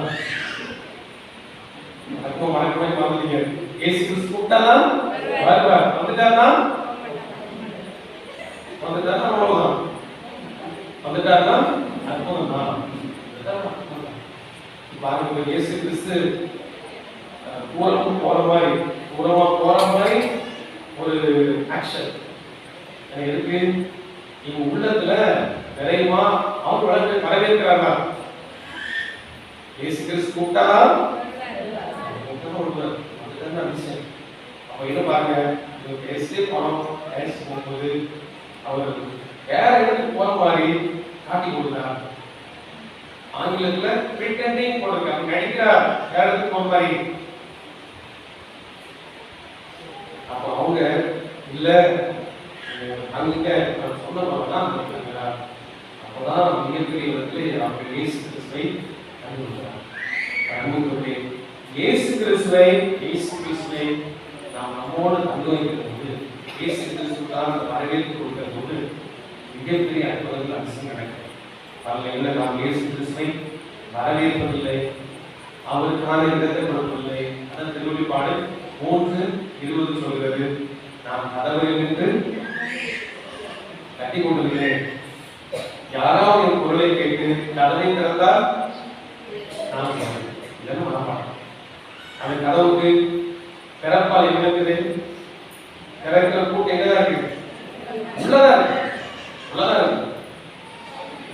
அப்போ மறைக்கவே பார்த்துட்டீங்க. இயேசு கிறிஸ்து கூப்பிட்டாரா? வருவார். வந்துட்டாரா? அவ்வளவுதான். வந்துட்டாரா? அற்புதம் தான். பாருங்க, இயேசு கிறிஸ்து பூரமா போற மாதிரி ஒரு ஆக்ஷன் இருக்கு. நீங்க உள்ளத்துல நிறையமா அவர் வரவேற்கிறாரா? இயேசு கிறிஸ்து கூப்பிட்டாரா? அதுதான் விஷயம். அப்ப என்ன பாருங்க, பேசி பணம் போகும்போது அவர் வேற இடத்துக்கு போற மாதிரி காட்டி கொடுத்தார். ஆங்கிலத்துல பிரிட்டெண்டிங் போட்டிருக்காங்க, நடிக்கிறார் வேற இடத்துக்கு போற மாதிரி. அப்ப அவங்க இல்ல அங்க சொன்ன மாதிரிதான் நினைக்கிறார். அப்பதான் மிகப்பெரிய விதத்தில் அவர் இயேசு கிறிஸ்துவை கண்டுபிடிக்கிறார். இயேசு கிறிஸ்துவை நாம் நம்மோடு தங்க வைக்கிறது, இயேசு கிறிஸ்து தான் வரவேற்பு கொடுக்கிறது மிகப்பெரிய அற்புதங்கள் அம்சம் நடக்கும். அதில் நாம் இயேசு கிறிஸ்துவை வரவேற்பதில்லை, அவருக்கான இடத்தை கொடுப்பதில்லை. அதன் திருவெளிப்பாடு 3:20 சொல்கிறது, நான் கதவை நின்று கட்டி கொண்டிருக்கிறேன், யாராவது என் குரலை கேட்டு கதவை திறந்தால் நான் இதெல்லாம் மனப்பாடம். அந்த கதவுக்கு திறப்பால் என்ன இருக்குது? திறக்கிற கூட்டம் எங்கதான் இருக்கு? உள்ளதான் இருக்கு.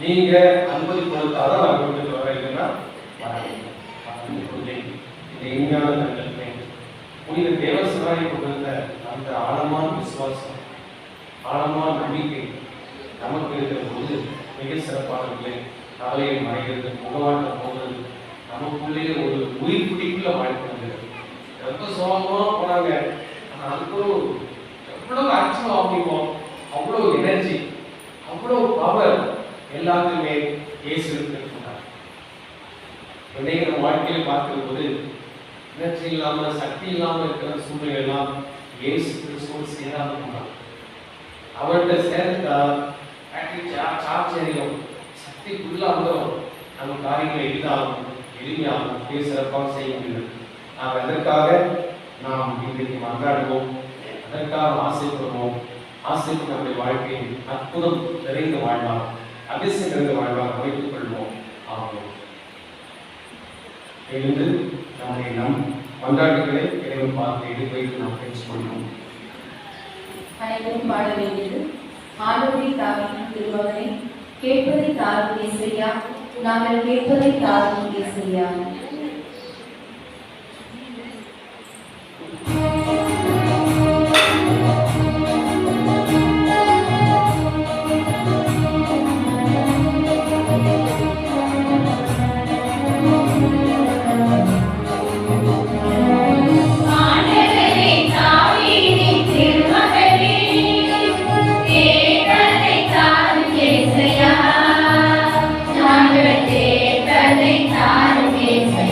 நீங்க அனுமதி கொடுத்தாதான் அனுமதி வர இல்லைன்னா புனித தேவசனாயை கொண்டிருந்த அந்த ஆழமான விசுவாசம், ஆழமான நம்பிக்கை நமக்கு இருக்கிற போது மிக சிறப்பானவில்லை. காலையில் மறைகிறது, முகவாட்டம் போகிறது, நமக்குள்ளே ஒரு உயிர் பிடிக்குள்ள வாழ்க்கை ரொம்ப சோகமா போனாங்க. ஆனா அதுக்கு எவ்வளவு அச்சம் ஆகிப்போம், அவ்வளவு எனர்ஜி, அவ்வளவு பவர் எல்லாத்துக்குமே இயேசு இருக்கிறார். இன்னைக்கு நம்ம வாழ்க்கையில பார்க்கிற போது எனர்ஜி இல்லாம சக்தி இல்லாம இருக்கிற சூழ்நிலை எல்லாம் இயேசு கிறிஸ்துவோடு சேராம போனார். அவர்கிட்ட சேர்ந்தா சாச்சரியம் சக்தி ஃபுல்லா வந்துடும். நம்ம காரியங்களை எளிமையாகும் சிறப்பாக செய்ய முடியும். நாம் அதற்காக நாம் இன்றைக்கு மன்றாடுவோம், அதற்காக ஆசைப்படுவோம். ஆசைப்படும் நம்முடைய வாழ்க்கையை அற்புதம் நிறைந்த வாழ்வார், அதிசயம் நிறைந்த வாழ்வார் அமைத்துக் கொள்வோம். ஆகும் எழுந்து நம்முடைய மன்றாட்டுகளை இறைவன் பார்த்து எடுத்து வைத்து நாம் பேசிக்கொள்வோம். அனைவரும் பாட வேண்டியது ஆண்டவரை தாரும் திருமகனை கேட்பதை தாரும் இயேசுவையா, நாங்கள் கேட்பதை தாரும் இயேசுவையா. Yes.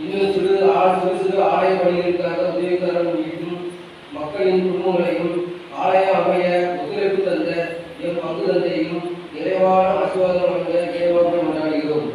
இன்னும் சிறு சிறு ஆலய பணிகளுக்காக உதவிக்காரன் வீட்டும் மக்களின் குடும்பங்களையும் ஆலயம் அமைய ஒத்துழைப்பு தந்த எம் பங்கு தந்தையும் நிறைவான ஆசீர்வாதம் வழங்க தேவாவை கொண்டாடுகிறோம்.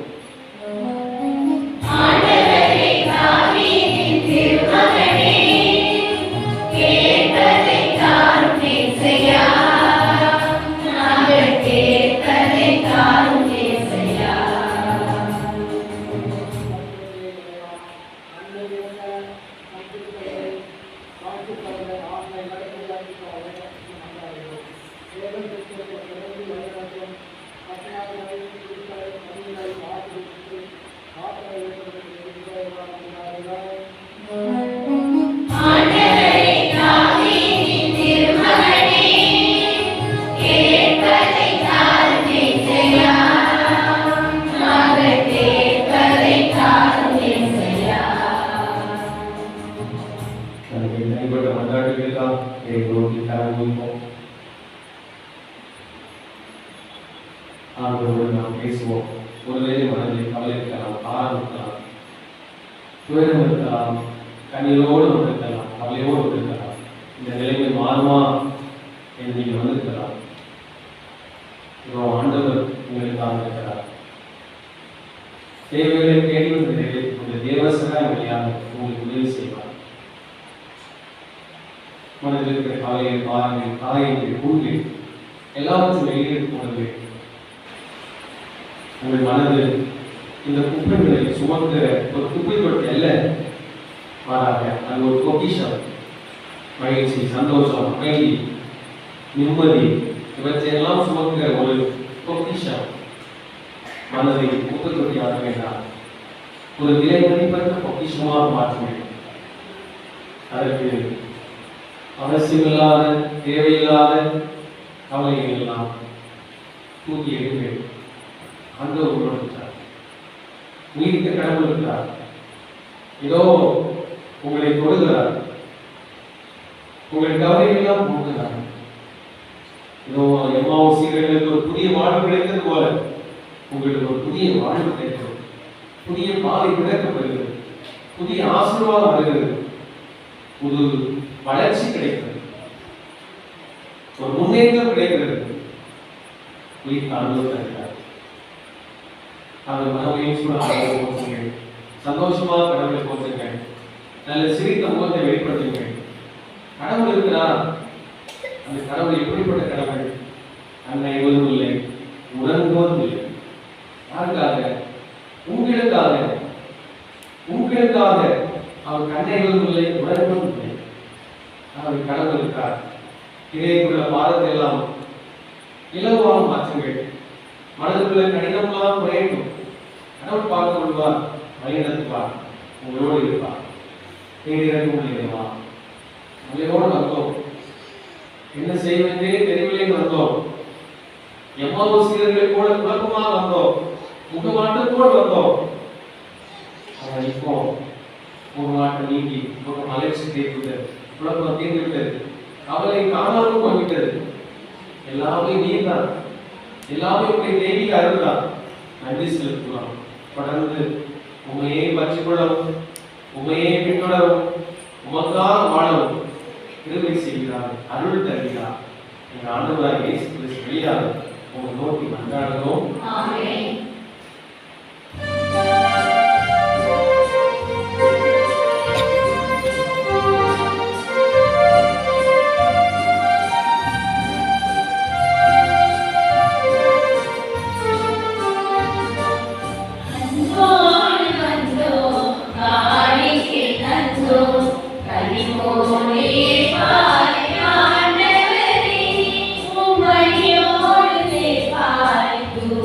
ஆண்டவரோடு நாம் பேசுவோம். ஒருவேளை மனதில் கவலை இருக்கலாம், பாரம் இருக்கலாம், துயரம் இருக்கலாம், கண்ணீரோடு இருக்கலாம், கவலையோடு இருக்கலாம். இந்த நிலைமை மாறுமா என்று நீங்கள் வந்திருக்கலாம். ஆண்டவர் உங்களுக்காக இருக்கிறார். தேவைகளை தேடி வந்து உங்கள் தேவசகாய் வழியாக உங்களுக்கு உதவி செய்வார். மனதில் இருக்கிற கவலைகள், பாரங்கள், காயங்கள், கூறுகள் எல்லாவற்றும் வெளியே போனது. உங்கள் மனது இந்த குப்பைகளை சுமக்கிற ஒரு குப்பை தொட்டி அல்ல, மாறாக அது ஒரு பொக்கிஷம். மகிழ்ச்சி, சந்தோஷம், அமைதி, நிம்மதி இவற்றையெல்லாம் சுமக்கிற ஒரு பொக்கிஷம். மனதை குப்பை தொட்டியாக வேண்டாம், ஒரு விலை மதிப்பற்ற பொக்கிஷமாக மாற்ற வேண்டும். அதற்கு அவசியமில்லாத தேவையில்லாத கவலைகள் எல்லாம் தூக்கி எறிய வேண்டும். ஆண்டவர் உங்களோடு இருக்கிறார், உயிர்த்த கடவுள் இருக்கிறார். ஏதோ உங்களை தொடுகிறார், உங்கள் கவலையெல்லாம் போக்குகிறார். ஏதோ எம்மாவும் சீரர்களுக்கு ஒரு புதிய வாழ்வு கிடைத்தது போல உங்களுக்கு ஒரு புதிய வாழ்வு கிடைக்கிறது, புதிய பாதை திறக்கப்படுகிறது, புதிய ஆசீர்வாதம் வருகிறது, புது வளர்ச்சி கிடைக்கிறது, ஒரு முன்னேற்றம் கிடைக்கிறது. உயிர் ஆண்டவர் தருகிறார். அந்த மனமையும் கூட ஆண்டவரை போற்றுங்க, சந்தோஷமாக கடவுளை போற்றுங்க, நல்ல சிரித்த முகத்தை வெளிப்படுத்துங்க. கடவுள் இருக்கிறார். அந்த கடவுள் எப்படிப்பட்ட கடவுள்? அன்னை எவரும் இல்லை, உணர்ந்தோரும் இல்லை. யாருக்காக? உங்களுக்காக. உங்களுக்காக அவர் கண்ணைகளும் இல்லை, உணர்வும் இல்லை. அவர் கடவுள் இருக்கிறார். இடையேக்குள்ள பாதத்தை எல்லாம் இலகுவாக மாற்றுங்கள். மனதுக்குள்ள கடினமெல்லாம் குறையட்டும். கடவுள் பார்த்து கொள்வார், வழிநடத்துவார், உங்களோடு இருப்பார். தேடிறக்கு முடியுமா? உங்களோடு வந்தோம், என்ன செய்வதே தெரியவில்லை வந்தோம். எவ்வளவு சீரர்களை போல குழப்பமாக வந்தோம், முகமாட்டத்தோடு வந்தோம். ஆனால் இப்போ முகமாட்டம் நீங்கி முகம் அலட்சி தீர்ந்துவிட்டது, குழப்பம் தீர்ந்துவிட்டது, கவலை காணாமல் போய்விட்டது. எல்லாமே நீர்தான், எல்லாமே உங்களுடைய தெய்வீக அருள்தான். நன்றி செலுத்துகிறோம். தொடர்ந்து உண்மையை பற்றிக் கொள்ளவும், உண்மையை பின்தொடரவும், உமக்காக வாழவும் கிருபை செய்கிறார், அருள் தருகிறார். எங்கள் ஆண்டவராகிய இயேசு கிறிஸ்து வழியாக உங்களை நோக்கி மன்றாடுகிறோம். ஆமென்.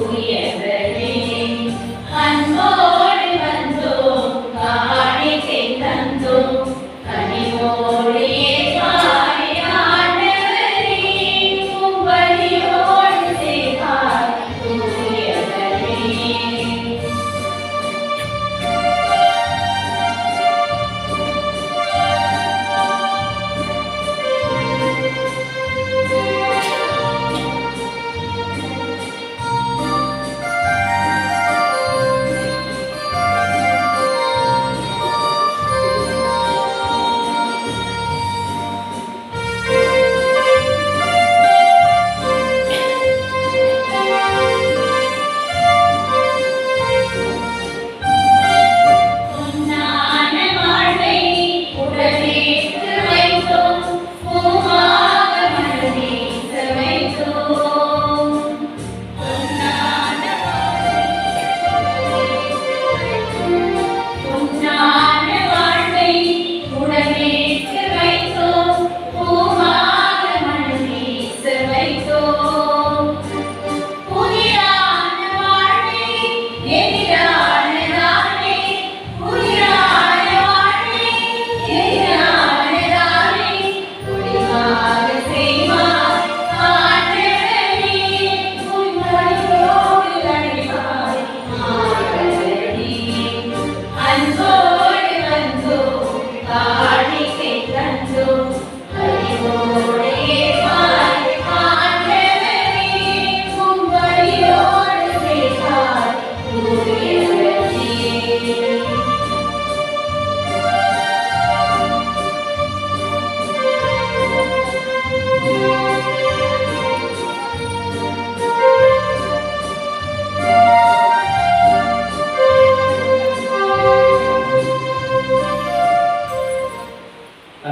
Hallelujah.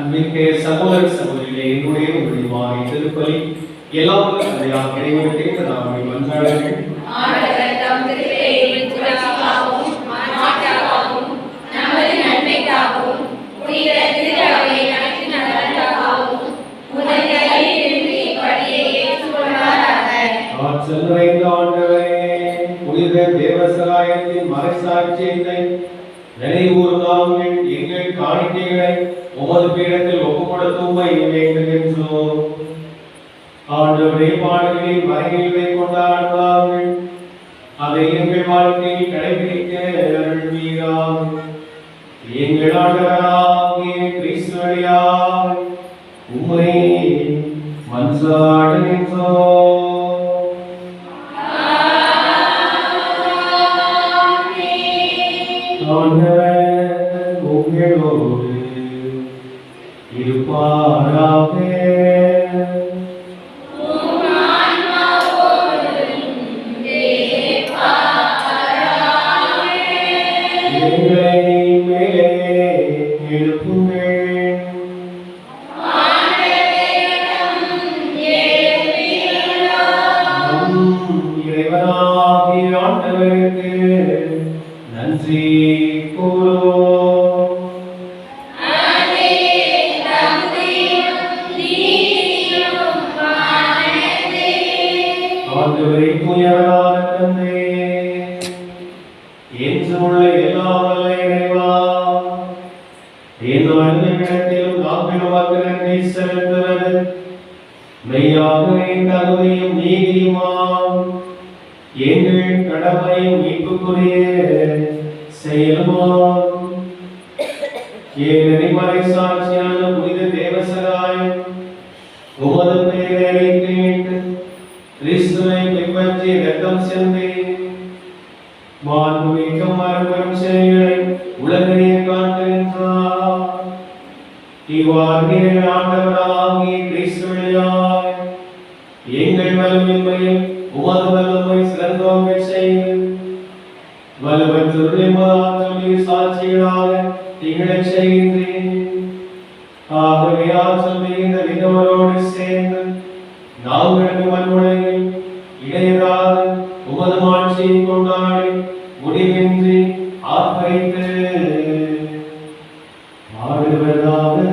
அன்பிற்கே சகோதர சகோதரிகளே, என்னுடைய உங்களுடைய திருப்பலி எல்லாம் தந்தையாக இறைவனுக்கு நாம் மன்றாடுங்கள். ஆண்டவர் தம் திருப்பலியின் புகழ்ச்சிக்காகவும் மாட்சிக்காகவும் நமது நன்மைக்காகவும் புனித திருச்சபை நடத்தின நலனுக்காகவும் முதல் கையிலிருந்து இப்படியை ஏற்றுக்கொள்வாராக. ஆற்றல் நிறைந்த ஆண்டவரே, புனித தேவசகாயத்தின் மறைசாட்சியத்தை நினைவூர்ந்தாங்கள். எங்கள் காணிக்கைகளை உமது பீடத்தில் ஒப்புக்கொடுத்து உம்மை வேண்டுகின்றோம். ஆண்டவரே, பாடுகளின் மறைகளை கொண்டாடுவார்கள். அதை எங்கள் வாழ்க்கையில் கடைபிடிக்க அருள்வீராக. எங்கள் ஆண்டவராகிய கிறிஸ்து வழியாக உம்மை மன்றாடுகின்றோம். ஆண்டவர் உங்களோடு இருப்பாராக. இறைவனாகிய ஆண்டவருக்கு நன்றி கூறுவோம். ஆண்டவரை தூயவரான தந்தை, என்றுமுள்ள எல்லாம் வல்ல இறைவா, இடத்திலும் நாங்கள் உமக்கு நன்றி செலுத்துவது மெய்யாகவே தகுதியும் நீதியுமாம். எங்கள் கடமையும் மீட்புக்குரிய செயலுமாம். எங்கள் மறைசாட்சியான புனித தேவசகாயம் உமது பெயரை கேட்டு கிறிஸ்துவை பின்பற்றி இரத்தம் சிந்தி மாண்புமிக்க மரபும் செயல்களை உலகையே காட்டுகின்றார். இவ்வாறு ஆண்டவராகிய கிறிஸ்து வழியாய் எங்கள் வல்லமையில் உமது வல்லமை சிறந்தோங்க செய்து வலுவற்றுள்ள ஆற்றலில் சாட்சிகளாக திகழச் செய்கின்றேன். ஆகவே ஆற்றல் மிகுந்த விதவரோடு சேர்ந்து நாங்கள் மண்முனையில் இடையராத உமது மாட்சியை கொண்டாடி முடிவின்றி ஆர்ப்பரித்து ஆடுவதாவது.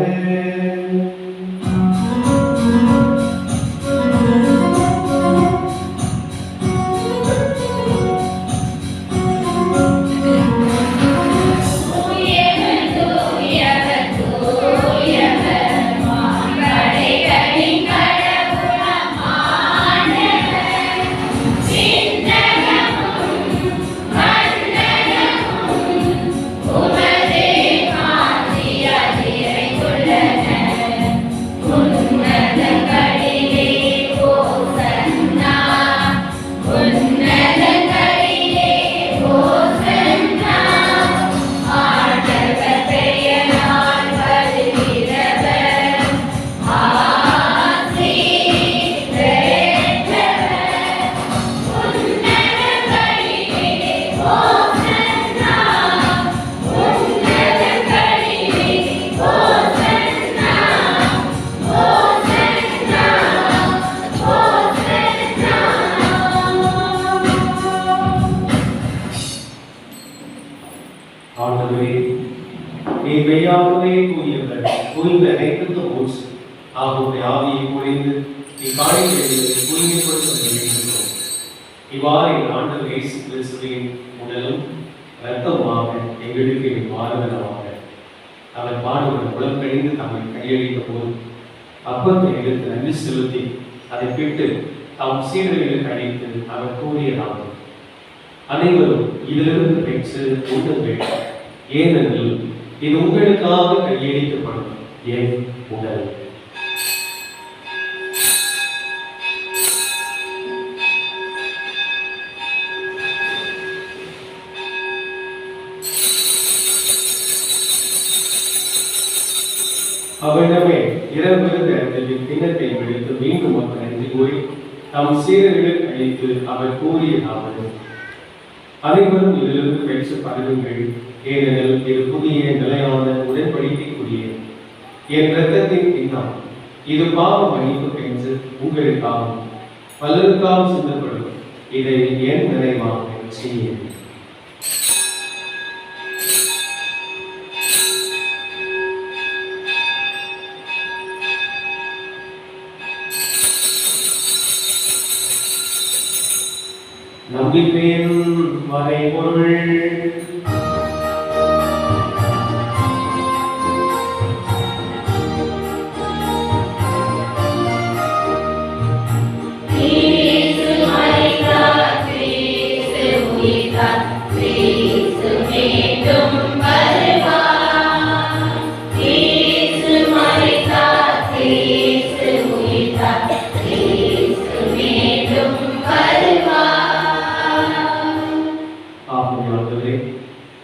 இவ்வாறு ஆண்டவர் இயேசு கிறிஸ்துவின் உடலும் இரத்தமாக எங்களுக்கு மாறுதலாக அவர் பாடுபட உடற்கழிந்து தம்மை கையளித்த போது அப்பத்தை எடுத்து நன்றி செலுத்தி அதை பிட்டு தாம் சீடர்களுக்கு அளித்து அவர் கூறியதாக, அனைவரும் இதிலிருந்து பெற்று உண்ணுங்கள், ஏனெனில் இது உங்களுக்காக கையளிக்கப்படும் என் உடல். அவரிடமே இரவிருந்த கிண்ணத்தை விடுத்து மீண்டும் அவர் நன்றி கூறி தம் சீடர்களுக்கு அளித்து அவர் கூறியதாவது, அனைவரும் இதிலிருந்து பெற்று பருகுங்கள், ஏனெனில் இது புதிய நிலையான உடன்படிக்கைக்குரிய என் இரத்தத்தின் பின்னால் இது பாவ மன்னிப்பு என்று உங்களுக்காகவும் பலருக்காகவும் சிந்தப்படும். இதை என் நினைவாக செய்யுங்கள். நம்பிக்கையின் மறைபொருள்.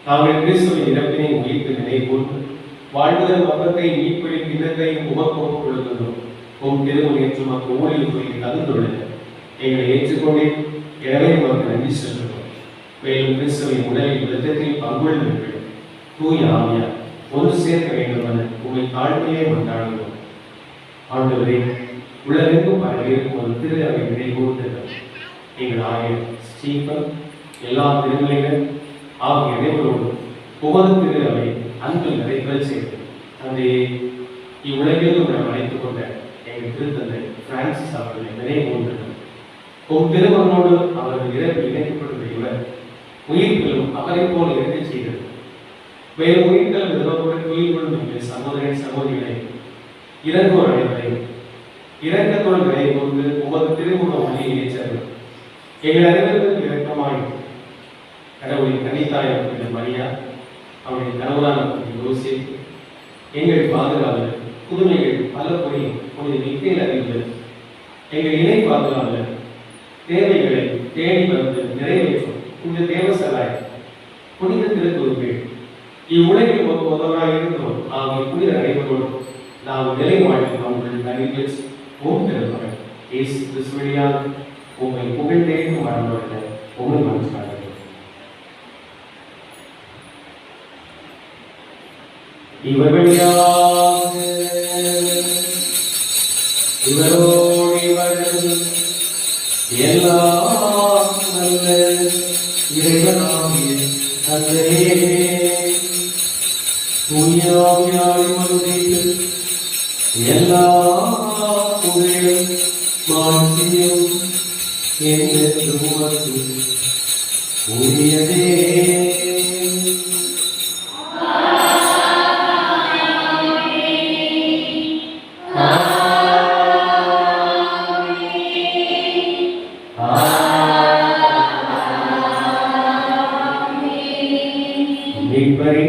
நாங்கள் கிறிஸ்துவின் இறப்பினை உயிர்த்து நினைப்போட்டு வாழ்வதன் மொத்தத்தை மீட்பொழி பின்னத்தை உமக்கோப்பு கொள்ளுகிறோம். உம் திருமுனையற்றும் அக்கோரில் போய் தந்துள்ளது எங்களை ஏற்றுக்கொண்டே எனவே உமக்கு நன்றி செலுத்துகிறோம். மேலும் கிறிஸ்துவின் உடலில் இரத்தத்தில் பங்குள்ளவர்கள் தூய ஆவியார் ஒன்று சேர்க்க வேண்டும் என உங்களை தாழ்மையே கொண்டாடுகிறோம். ஆண்டவரே, உலகெங்கும் பரவியிருக்கும் ஒரு திரு அவை நினைவூட்டுகிறோம். எங்கள் ஆயர் ஸ்டீபன் எல்லா திருநிலைகள் ஆகிய அனைவரோடு ஒவ்வொரு திரு அவை அன்பில் நிறைவேறச் செய்து தந்தையை இவ்வுலகில் உடன் அழைத்துக் கொண்ட எங்கள் திருத்தந்தை பிரான்சிஸ் அவர்களை நினைவூட்டுகிறோம். உம் திருமகனோடு அவர்கள் இறப்பில் இணைக்கப்பட்ட இவர் உயிர்களும் அவரை போல் இறக்க செய்தது. வேறு உயிர்கள் விதவத்துடன் தொழில் கொள்ளும் எங்கள் சகோதரன் சகோதரிகளை இறந்தோர் அனைவரையும் இரக்கத்துடன் நிலை கொண்டு உமது திருமுக ஒளியை ஏற்றார்கள். எங்கள் அனைவருக்கும் இரக்கமாய் கடவுளின் கன்னித்தாய் மரியா, அவருடைய கணவரான யோசேப்பு, எங்கள் பாதுகாவலர் புதுமைகள் பல புரியும் புனித நிக்கையில் அறிவு எங்கள் இணை பாதுகாவலர் தேவைகளை தேடி வந்து நிறைவேற்றும் புனித தேவசராய் புனித திருக்குறள் இவ்வுலகில் உதவராக இருக்கிறோம். ஆகிய புனித அனைவரோடும் நாம் நிலை வாழ்க்கை உங்கள் அறிவு ஓம் திருமகன் இயேசு கிறிஸ்துவினால் உங்களை புகழ்ந்தேக்கும் வரணுள்ள உங்கள் மனசாக இவர் வழியாக இவரோடு இவர்கள் எல்லாம் நல்ல இறைவனாகிய தந்தையே தூயாவியாய் மறுதீட்டு எல்லா புகழும் மாற்றியும் என்று உமக்கு உரியதே.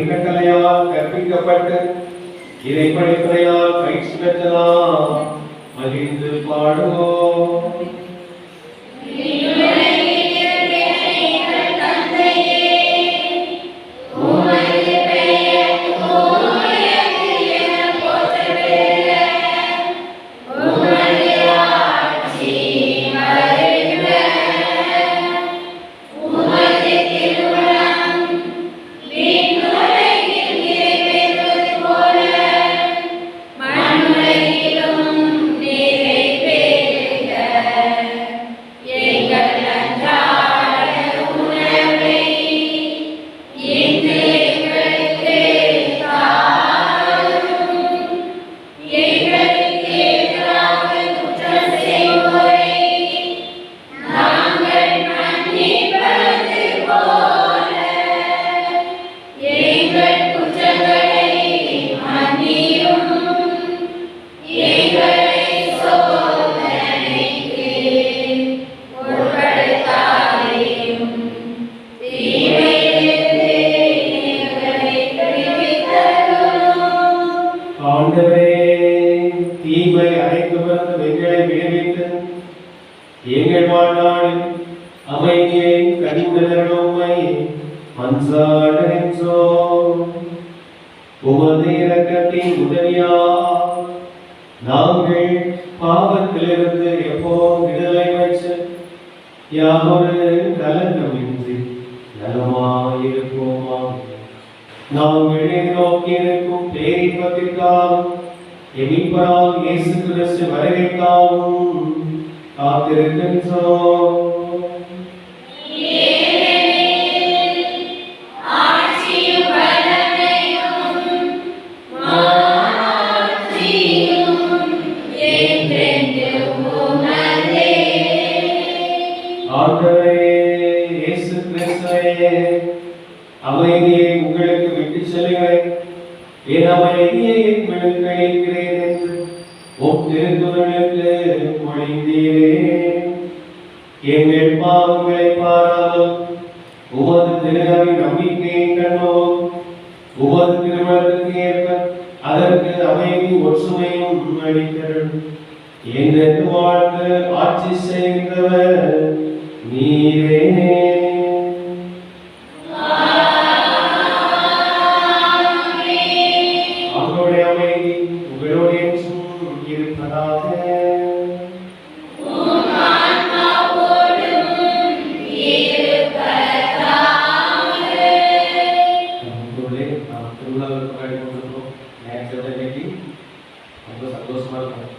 கட்டளையால் கற்பிக்கப்பட்டு இறைப்படைத்துறையால் பயிற்சி பெற்றலாம் மகிழ்ந்து பாடுவோம். தீமை அழைத்து பிறந்த எங்களை விளைவித்து எங்கள் வாழ்நாளில் அமைதியை கனிவுடனே மன்றாடுகின்றோம். உமது இரக்கத்தின் உதவியால் நாங்கள் பாவத்திலிருந்து எப்போதும் விடுதலை பெற்று யாவொரு கலக்கமின்றி நலமாயிருப்போமாக. நாங்கள் நோக்கி இருக்கும் பேரின்பத்திற்காக எமிப்பரால் இயேசு கிறிஸ்து வருகைக்காகவும் காத்திருக்கின்றோம். ஆண்டவரே இயேசு கிறிஸ்துவே, அமைதியை உங்களுக்கு விட்டு செல்கிறேன், என் அமைதியை உங்களுக்கு அளிக்கிறேன் என்று திருக்குறளுக்கு மொழிந்தீரே. எங்கள் பாவங்களை பாராமல் உமது திருநபி நம்பிக்கையை கண்டோம். உமது திருமணத்துக்கு ஏற்ப அதற்கு அமைதி ஒற்றுமையும் அளித்தருள். என்றென்று வாழ்ந்து ஆட்சி செய்கின்றவர் நீரே. அவருடைய அமைதி உங்களோடு என்றும் இருப்பதாக. ரொம்ப சந்தோஷமா இருக்கும்.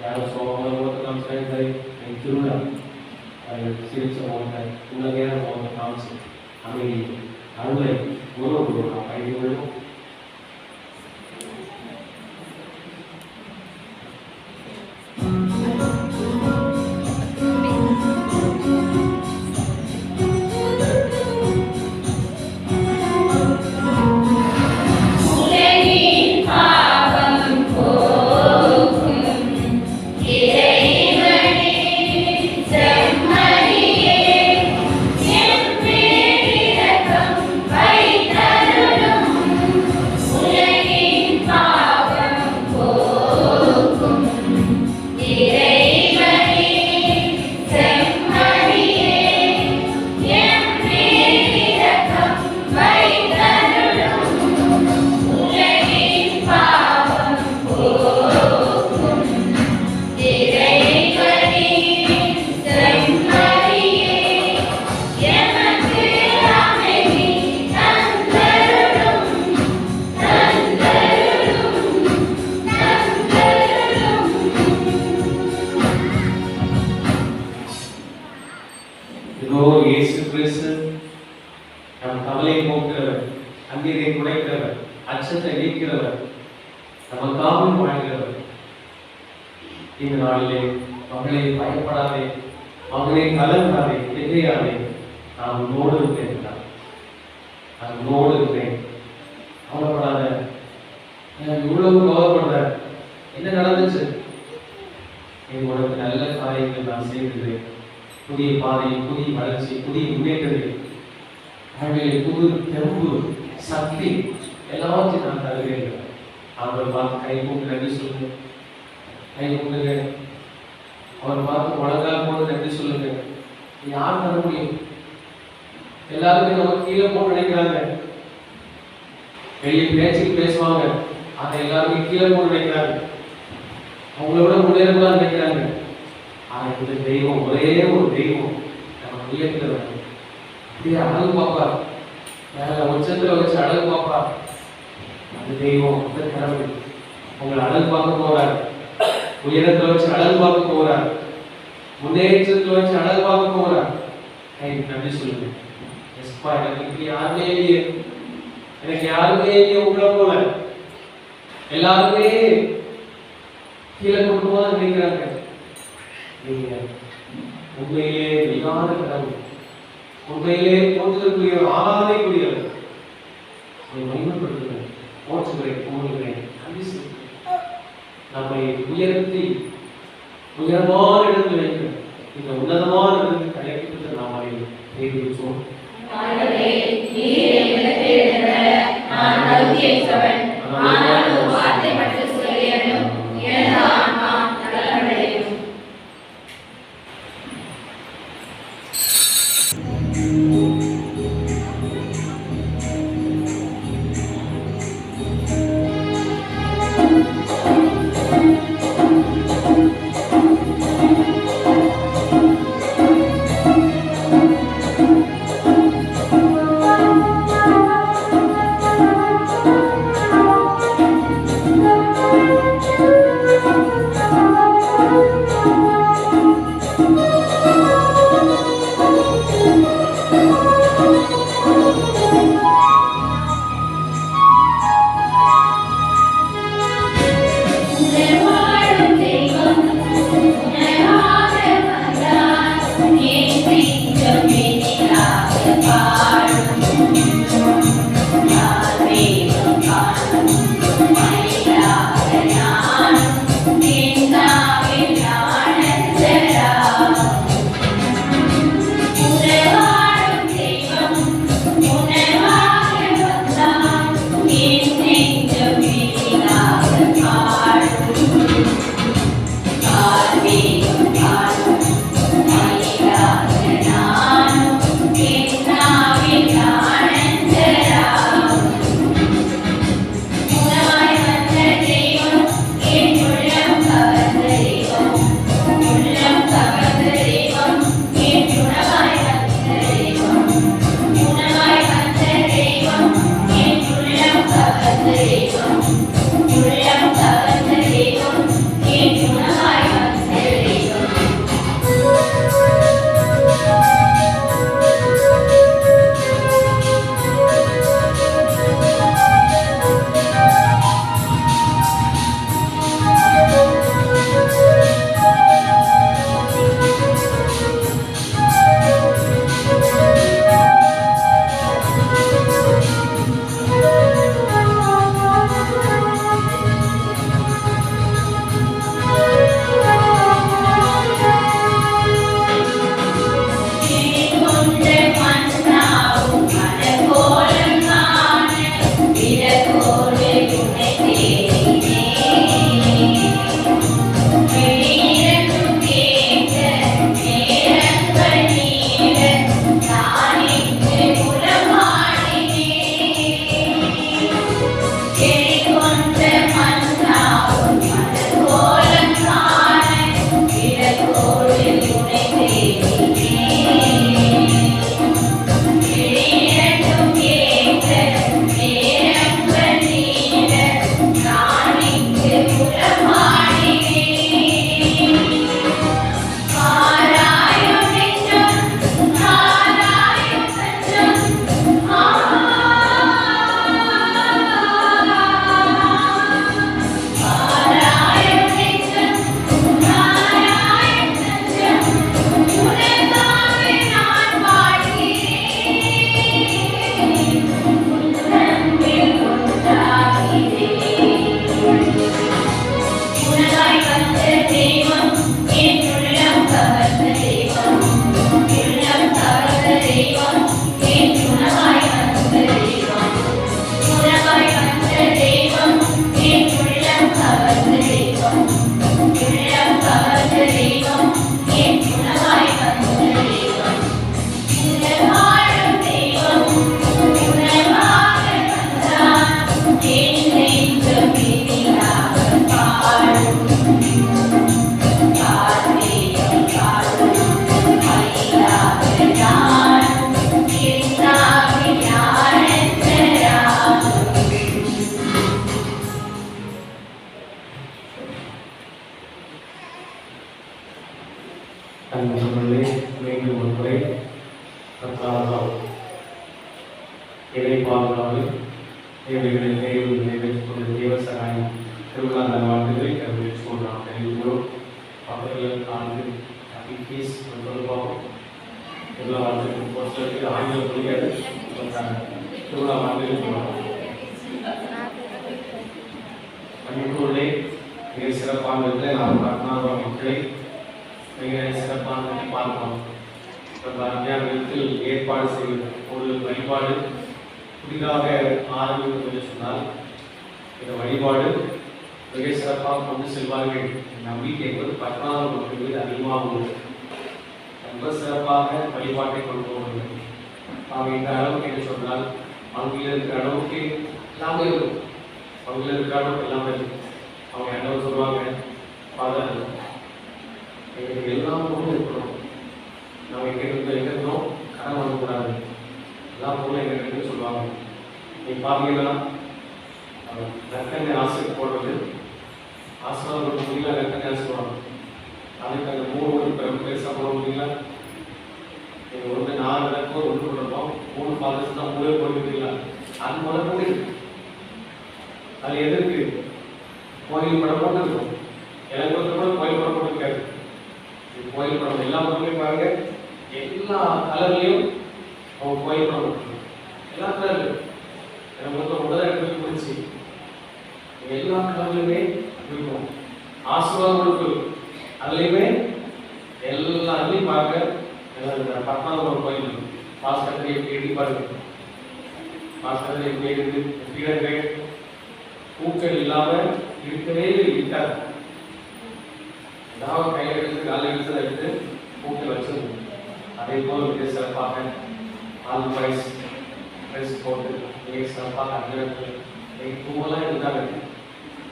யாரும் சோகமான முகத்தை காமிச்சாங்க, திருவிழா சிரிச்ச முகத்தை உண்மையான முகத்தை காமிச்சு அமைதி அருளை உணவு ஐந்து இயேசு கிறிஸ்து நம் கவலையை போக்குகிறவர், அங்கீரை குறைக்கிறவர், அச்சத்தை நீக்கிறவர், நமக்காகவும் வாழ்கிறவர். இந்த நாளிலே மகளே பயப்படாதே, மகளே கலங்காதே, திகையாதே, நான் உன்னோடு இருக்கிறேன், நான் உன்னோடு இருக்கிறேன், கவலைப்படாத. இவ்வளவு கவலைப்படுற, என்ன நடந்துச்சு? என் உனக்கு நல்ல காரியங்கள் நான் செய்கிறேன். புதிய பாதை, புதிய வளர்ச்சி, புதிய முன்னேற்றங்கள், வாழ்வில் புது தெம்பு, சக்தி எல்லாத்தையும் நான் தருகிறேன். அவரை பார்த்து கை கூட்டு நன்றி சொல்லுங்க, கை கூட்டுங்க. அவரை பார்த்து உலகால் போட்டு நன்றி சொல்லுங்க. யார் தர முடியும்? எல்லாருமே நம்ம கீழே போட்டு நினைக்கிறாங்க, வெளியே பேச்சுக்கு பேசுவாங்க, அதை எல்லாருமே கீழே போட்டு நினைக்கிறாங்க, அவங்களோட முன்னேறலாம் நினைக்கிறாங்க. ஆனால் இந்த தெய்வம் ஒரே ஒரு தெய்வம் நம்ம உயர்த்துறவர். அப்படியே அழகு பார்ப்பார், மேல உச்சத்துல வச்சு அழகு பார்ப்பார். அந்த தெய்வம் அந்த கடவுள் உங்களை அழகு பார்க்க போறார், உயரத்துல வச்சு அழகு பார்க்க போறார், முன்னேற்றத்துல வச்சு அழகு பார்க்க போறார். நன்றி சொல்லுங்க. எஸ்பா, எனக்கு யாருமே இல்லையே, எனக்கு யாருமே இல்லையே உங்களை போல. எல்லாருமே கீழே கொண்டு போதான் நினைக்கிறாங்க. நீங்க உண்மையிலே விகாத கடவுள், உண்மையிலே போற்றுதற்குரிய ஆராதனைக்குரியவர். மகிமைப்படுத்துகிறேன், போற்றுகிறேன், கூறுகிறேன், நன்றி சொல்கிறேன். நம்மை உயர்த்தி உயர்வான இடத்தில் வைக்கிறேன். இந்த உன்னதமான இடத்துக்கு அழைக்கப்பட்டு நாம் அதை தெரிவித்தோம். அன்புள்ளே மீண்டும் ஒரு முறை கர்த்தரால் இறை பாதுகாப்பு தேவைகளை நிறைவேற்றிக் கொண்ட தேவசகாயம் திருவிழா வாழ்த்துக்களை அறிவித்துக் நாம் தெரிவிக்கிறோம். பக்கத்தில் நான்கு ஃபீஸ் சொல்லுவோம். எல்லா வாழ்த்துக்களும் பொறுத்தவரைக்கும் ஆங்கிலம் புரியாது திருவிழா வாழ்த்துக்கள் சொல்லுவோம். அன்புள்ளே மிக சிறப்பான விதத்தில் நாம் கர்நாடக மக்களை மிக சிறப்பான பார்க்கிறோம். விதத்தில் ஏற்பாடு செய்வது ஒரு வழிபாடு புதிதாக ஆரம்பிக்கும் என்று சொன்னால் இந்த வழிபாடு மிக சிறப்பாக கொண்டு செல்வார்கள் நம்பிக்கை என்பது 10ஆம் வகுப்பு மீது அதிகமாக உள்ளது. ரொம்ப சிறப்பாக வழிபாட்டை கொண்டு போகிறது. அவங்க இந்த அளவுக்கு என்று சொன்னால் அவங்கள இருக்கிற அளவுக்கு எல்லாமே இருக்கும். அவங்கள இருக்கிற அளவுக்கு எல்லாமே இருக்கும். அவங்க என்ன சொல்லுவாங்க, ஃபாதர் எங்களுக்கு எல்லா பொருளும் இருக்கணும், நம்ம எங்கே இருக்கணும், கடன் வாங்கக்கூடாது, எல்லா பொருளும் எங்களுக்கு சொல்லுவாங்க. நீங்கள் பார்த்தீங்கன்னா நற்கண்ணை ஆசை போடுறது ஆசீர்வாதம் முடியல, நற்கண்ணை ஆசை போடணும். அதுக்கு அந்த 3 பெருசாக போட முடியல. நீங்கள் 1 4 நடக்கும் 1 கொடுப்போம் 3 ஃபாதர்ஸ் தான் 3 போடுவீங்களா, அது முதல் கூட இருக்கு. அது எதற்கு கோயில் படம் போட்டு இருக்கும். எனக்கு கூட கோயில் படம் போட்டு இருக்காரு. கோயில் படம் எல்லா படத்துலையும் பாருங்க, எல்லா கலர்லையும் அவங்க கோயில் படம் போட்டுருக்கோம். எல்லா கலர்லையும் எனக்கு முதல் இடத்துக்கு பிடிச்சி எல்லா கலர்லையுமே இருக்கும். ஆசீர்வாதம் கொடுக்கு அதுலேயுமே எல்லாத்துலையும் பார்க்க 10ஆம் கோயில் பாஸ்கரை எப்படி பாருங்க, பாஸ்கரை எப்படி இருக்கு, எப்படி பூக்கள் இல்லாமல் இருக்கவே இருக்காது. ஏதாவது கையில் எடுத்து காலையில் எடுத்து எடுத்து பூக்கள் வச்சிருந்தோம். அதே போல் மிக சிறப்பாக ஆல் ட்ரெஸ் போட்டு மிக சிறப்பாக அந்த பூவெல்லாம் இருந்தாங்க.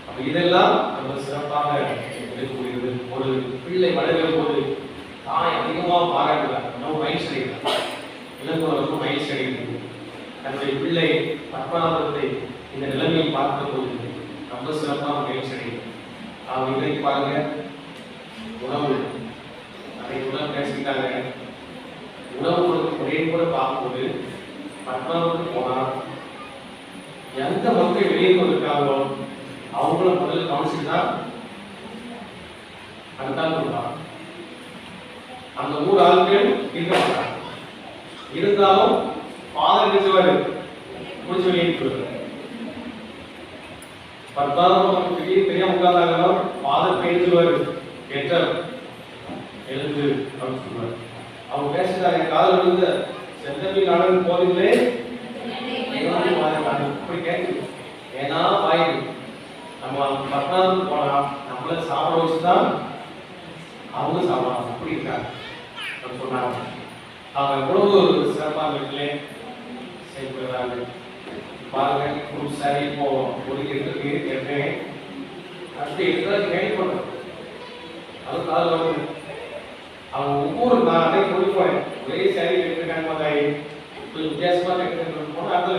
அப்போ இதெல்லாம் நம்ம சிறப்பாக இருக்கக்கூடியது. ஒரு பிள்ளை வளரும் போது தாய் அதிகமாக பாராட்டுவார், ரொம்ப மகிழ்ச்சி அடைகிறார். இளங்கோ ரொம்ப மகிழ்ச்சி அடைகிறது. தன்னுடைய பிள்ளை 10ஆம் இந்த நிலைமையை பார்த்த போது ரொம்ப சிறப்பாக முயற்சி அடையும். அவங்க இன்றைக்கு பாருங்க, உணவு அதை கூட பேசிட்டாங்க. உணவு கொடுக்க முறையை கூட பார்க்கும்போது பட்டணத்துக்கு போனால் எந்த மக்கள் வெளியே இருக்காங்களோ அவங்கள முதல்ல கவனிச்சுட்டு தான் அதுதான் கொடுப்பாங்க. அந்த ஊர் ஆட்கள் இருக்க மாட்டாங்க. இருந்தாலும் ஃபாதர் நினைச்சுவாரு முடிச்சு வெளியே போயிடுவாரு. 10வது பெரிய உட்கார்ந்தாங்கன்னா ஃபாதர் பேசுவாரு, கெட்டர் எழுந்து அப்படின்னு சொல்லுவாரு. அவங்க பேசுறாங்க, காதல் விழுந்த செந்தமி நாடன் போதிலே இப்படி கேட்குது. ஏன்னா வாயுது நம்ம 10வது போனா நம்மள சாப்பிட வச்சுதான் அவங்க சாப்பிடலாம். அப்படி இருக்காங்க அப்படின்னு சொன்னாங்க. அவங்க எவ்வளவு சிறப்பாக வீட்டிலே செயல்படுறாங்க பாருங்க. ஒரு சரி இப்போ ஒதுக்கிட்டு கேட்டேன், அடுத்து எடுத்து கேள்விப்பட்டேன். அது கால வருது. அவங்க ஒவ்வொரு நான் அதே சொல்லி போறேன், ஒரே சாரி எடுத்துருக்காங்க மாதிரி கொஞ்சம் வித்தியாசமா எடுத்துட்டு போனா அடுத்த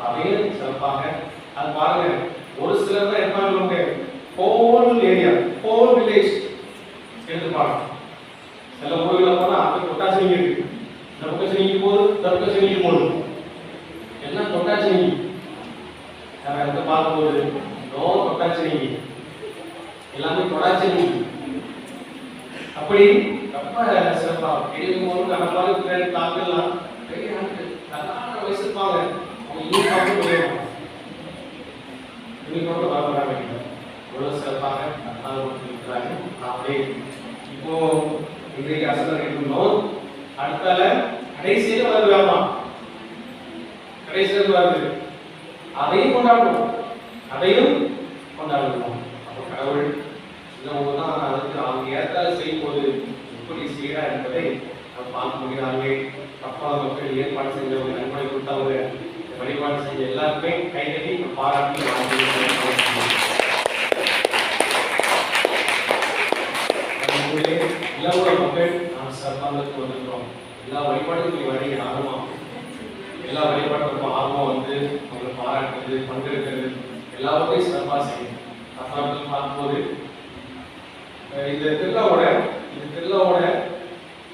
அதே சிறப்பாக அது பாருங்க. ஒரு சிலர் தான் இருப்பாங்க, ஹோல் ஏரியா ஹோல் வில்லேஜ் எடுத்துப்பாங்க. சில ஊர்களில் போனா அந்த தொட்டாசி இருக்கு, இந்த பக்கம் நீங்கி போகுது, இந்த பக்கம் நீங்கி போகுது, எல்லாம் தொட்டாச்சி நீங்கி. நம்ம எடுத்து பார்க்கும்போது நோ தொட்டாச்சி நீங்கி, எல்லாமே தொடாச்சி நீங்கி. அப்படி ரொம்ப சிறப்பாக பெரியவங்க நம்ம தாக்கெல்லாம் பெரிய ஆட்கள் நல்லா வயசுப்பாங்க. அவங்க யூனிஃபார்ம் முடியும் யூனிஃபார்ம் வரப்படாம இவ்வளவு சிறப்பாக இருக்கிறாங்க. அப்படியே இப்போ இன்றைக்கு அசல் இருக்கணும். அடுத்தால கடைசியில வருது வேண்டாம், கடைசியில வருது, அதையும் கொண்டாடுவோம், அதையும் கொண்டாடுவோம். அப்போ கடவுள் தான் அதுக்கு அவங்க ஏற்கால செய்யும் போது எப்படி செய்யறா என்பதை நாம் பார்க்க முடியாங்க. அப்பா மக்கள் ஏற்பாடு செஞ்சவங்க, நன்கொடை கொடுத்தவங்க, வழிபாடு செஞ்ச எல்லாருமே கைதட்டி பாராட்டி இளவுற மக்கள் நாம் சிறப்பாக வந்திருக்கிறோம். எல்லா வழிபாடுகளும் வரைய ஆர்வமா, எல்லா வழிபாட்டுக்கும் ஆர்வம் வந்து அவங்களை பாராட்டுறது, பங்கெடுக்கிறது, எல்லாருமே சிறப்பாக செய்யும். அப்பா பார்க்கும்போது இந்த திருவிழாவோட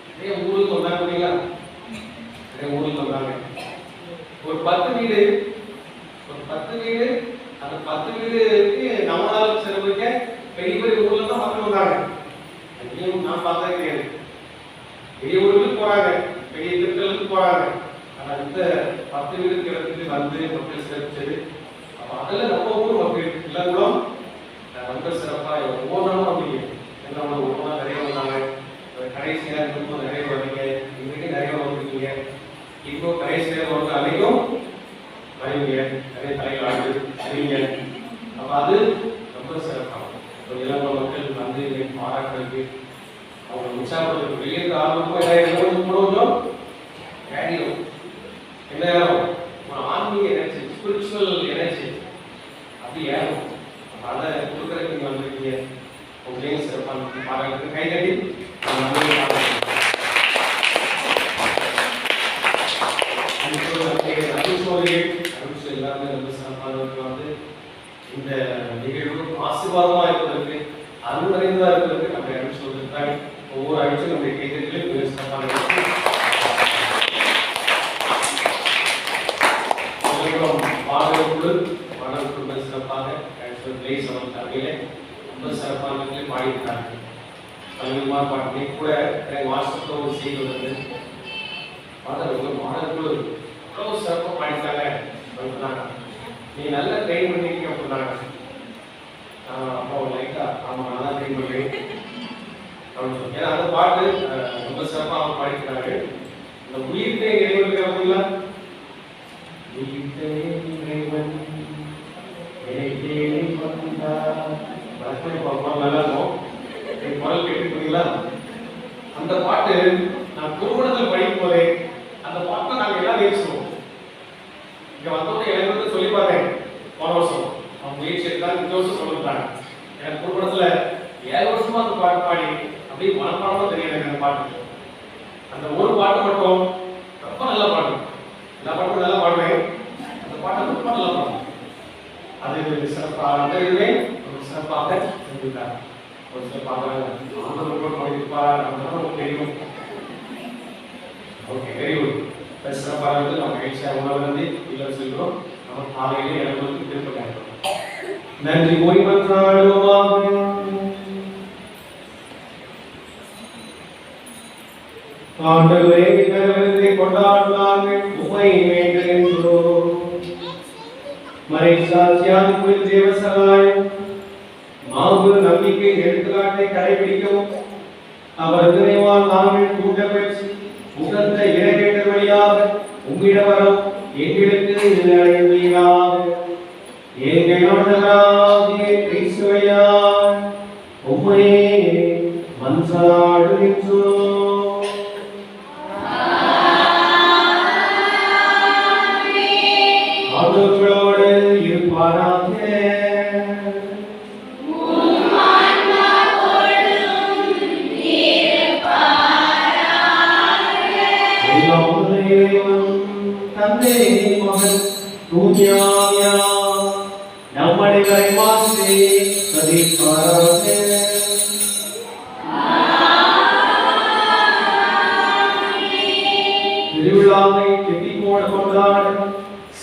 நிறைய ஊருக்கு வந்தாங்க இல்லைங்களா? நிறைய ஊருக்கு வந்தாங்க. ஒரு 10 வீடு, அந்த 10 வீடுக்கு நம்மளால சிறப்பிக்க பெரிய பெரிய ஊர்ல தான் மக்கள் வந்தாங்க. அங்கேயும் நான் பார்த்தா கிடையாது. பெரிய ஊருக்கு போறாங்க, பெரிய திருத்தலுக்கு போறாங்க. ஆனா இந்த 10 வீடுக்கு இடத்துக்கு வந்து மக்கள் சிறப்பிச்சது. அப்ப அதில் நம்ம ஊர் மக்கள் எல்லாம் கூட ரொம்ப சிறப்பாக ஒவ்வொன்றும் அப்படிங்க என்னோட ஒவ்வொன்றா நிறைய வந்தாங்க. கடைசியாக இருக்கும்போது நிறைய வருவீங்க, இன்றைக்கு நிறைய வந்துருக்கீங்க, இப்போ கடைசியாக வந்து அதையும் வருவீங்க, நிறைய தலைகள் ஆண்டு அறிவீங்க. அப்போ அது ரொம்ப சிறப்பாகும். ஒரு இளம்ப மக்கள் வந்து இன்னைக்கு பாராட்டுறதுக்கு, அவங்க உற்சாகப்படுறதுக்கு வெளியே ஆர்வமும் கொஞ்சம் வேடியும் என்ன ஏறும், ஒரு ஆன்மீக எனர்ஜி, ஸ்பிரிச்சுவல் எனர்ஜி அப்படி ஏறும். அதை கொடுக்குறதுக்கு நீங்கள் வந்துருக்கீங்க. உங்களையும் சிறப்பாக பாராட்டு கைதட்டி எல்லாருமே ரொம்ப சிறப்பானவர்கள் வந்து இந்த நிகழ்வு ஆசீர்வாதமாக இருப்பதற்கு, அருள் நிறைந்ததாக இருப்பதற்கு நம்ம அறிவிச்சு சொல்லியிருக்காங்க. ஒவ்வொரு அறிவிச்சும் நம்முடைய கைதட்டிலும் மிக சிறப்பான மாணவர்கள் சிறப்பாக தலைமையில ரொம்ப சிறப்பானவர்களே பாடியிருக்காங்க. கல்விமார் பாட்டு கூட வாட்ஸ்அப்ல ஒரு செய்தி வந்து மாணவர்கள் அவ்வளோ சிறப்பாக பாடிட்டாங்க சொன்னாங்க. நீ நல்லா ட்ரெயின் பண்ணிருக்கீங்க அப்படின்னாங்க. அப்போ லைட்டா ஆமாம் நல்லா ட்ரெயின் பண்ணுறேன் அப்படின்னு சொல்லி, ஏன்னா அந்த பாட்டு ரொம்ப சிறப்பாக அவங்க பாடிக்கிறாங்க. இந்த உயிர்த்தே இறைவன் அப்படிங்களா, உயிர்த்தே இறைவன் நல்லா இருக்கும். குரல் கேட்டுருக்கீங்களா? அந்த பாட்டு நான் குருகுலத்தில் படிக்கும் போதே அந்த பாட்டை நாங்கள் எல்லாம் நேசிப்போம். இங்க வந்தோடனே எனக்கு சொல்லி பார்த்தேன் போன வருஷம் அவங்க முயற்சி எடுத்தாங்க, இந்த வருஷம் சொல்லிட்டாங்க. எனக்கு குருகுலத்தில் 7 வருஷமா அந்த பாட்டு பாடி அப்படியே மனப்பாடமா தெரியும் எனக்கு அந்த பாட்டு. அந்த ஒரு பாட்டு மட்டும் ரொம்ப நல்லா பாடும், எல்லா பாட்டும் நல்லா பாடுவேன். அந்த பாட்டை பண்ணலாம். அது சிறப்பாக அந்த இதுவே ஒரு சிறப்பாக செஞ்சுட்டாங்க. ஒரு சிறப்பாக நமக்கு தெரியும். Okay, very good. சிறப்பாக வந்து நம்ம மகிழ்ச்சியாக உணர்ந்து இல்லை சொல்கிறோம். நம்ம காலையிலே எழுபதுக்கு திருப்பி நன்றி ஓய்வற்றாடுவாங்க. ஆண்டவரே, விருந்தை கொண்டாடுவார்கள் உமை வேண்டுகின்றோம். மறைசாட்சியாக தேவசகாயம் மாபெரும் நம்பிக்கை எடுத்துக்காட்டை கடைபிடிக்கவும் அவர் நினைவால் நாங்கள் கூட்டப்பெற்று உகந்த இறைவேண்ட வழியாக உம்மிடம் வரும் எங்களுக்கு அழைவீராக. எங்கள் ஆண்டவராகிய கிறிஸ்து வழியாக உம்மையே மன்றாடுகின்றோம். ஆண்டவரோடு இருப்பாராக. தந்தை மகன் தூயாவியா நம்மை மாற்றி பதிப்பாராக. திருவிழாவை கெட்டி போட கொண்டாட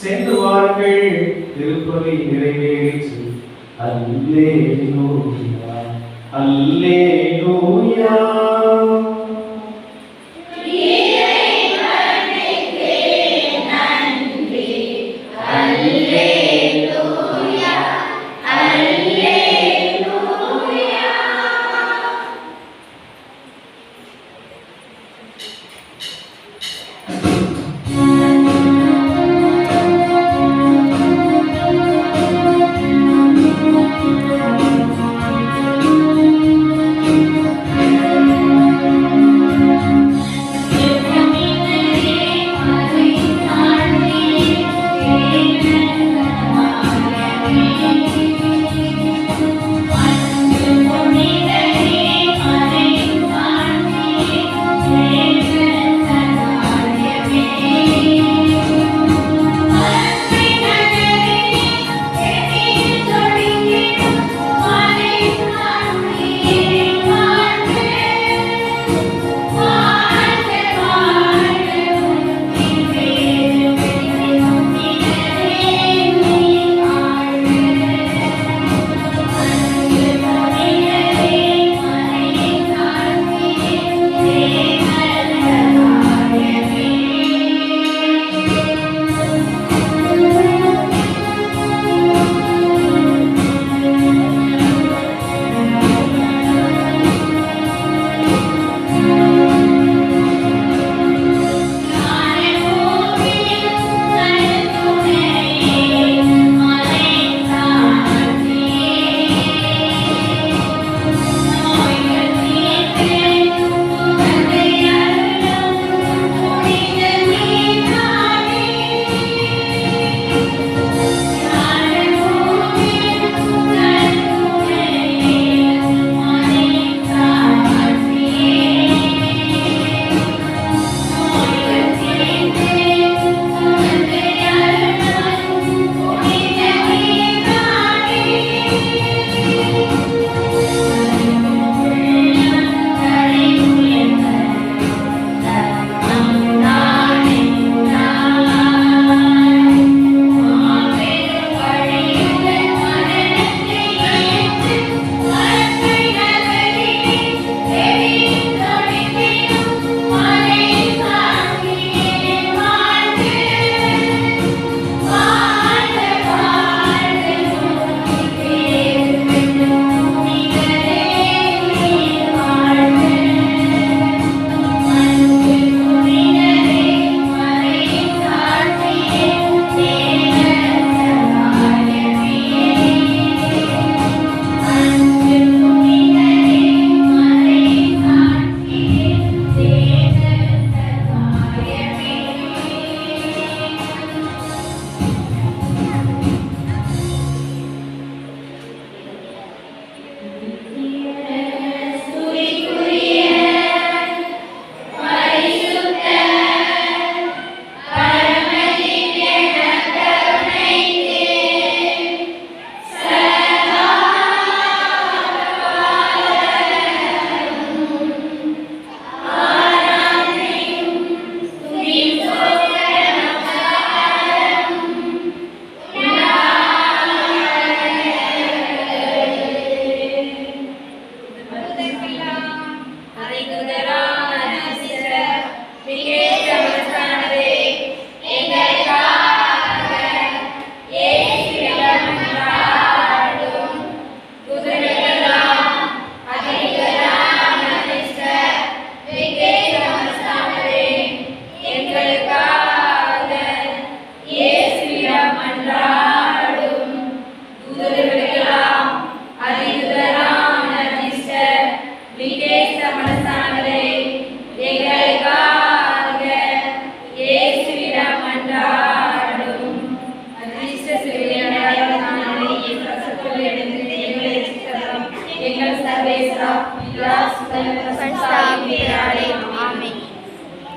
சென்று வாருங்கள், திருப்பதி நிறைவேற்றி. அல்லேலூயா அல்லேலூயா.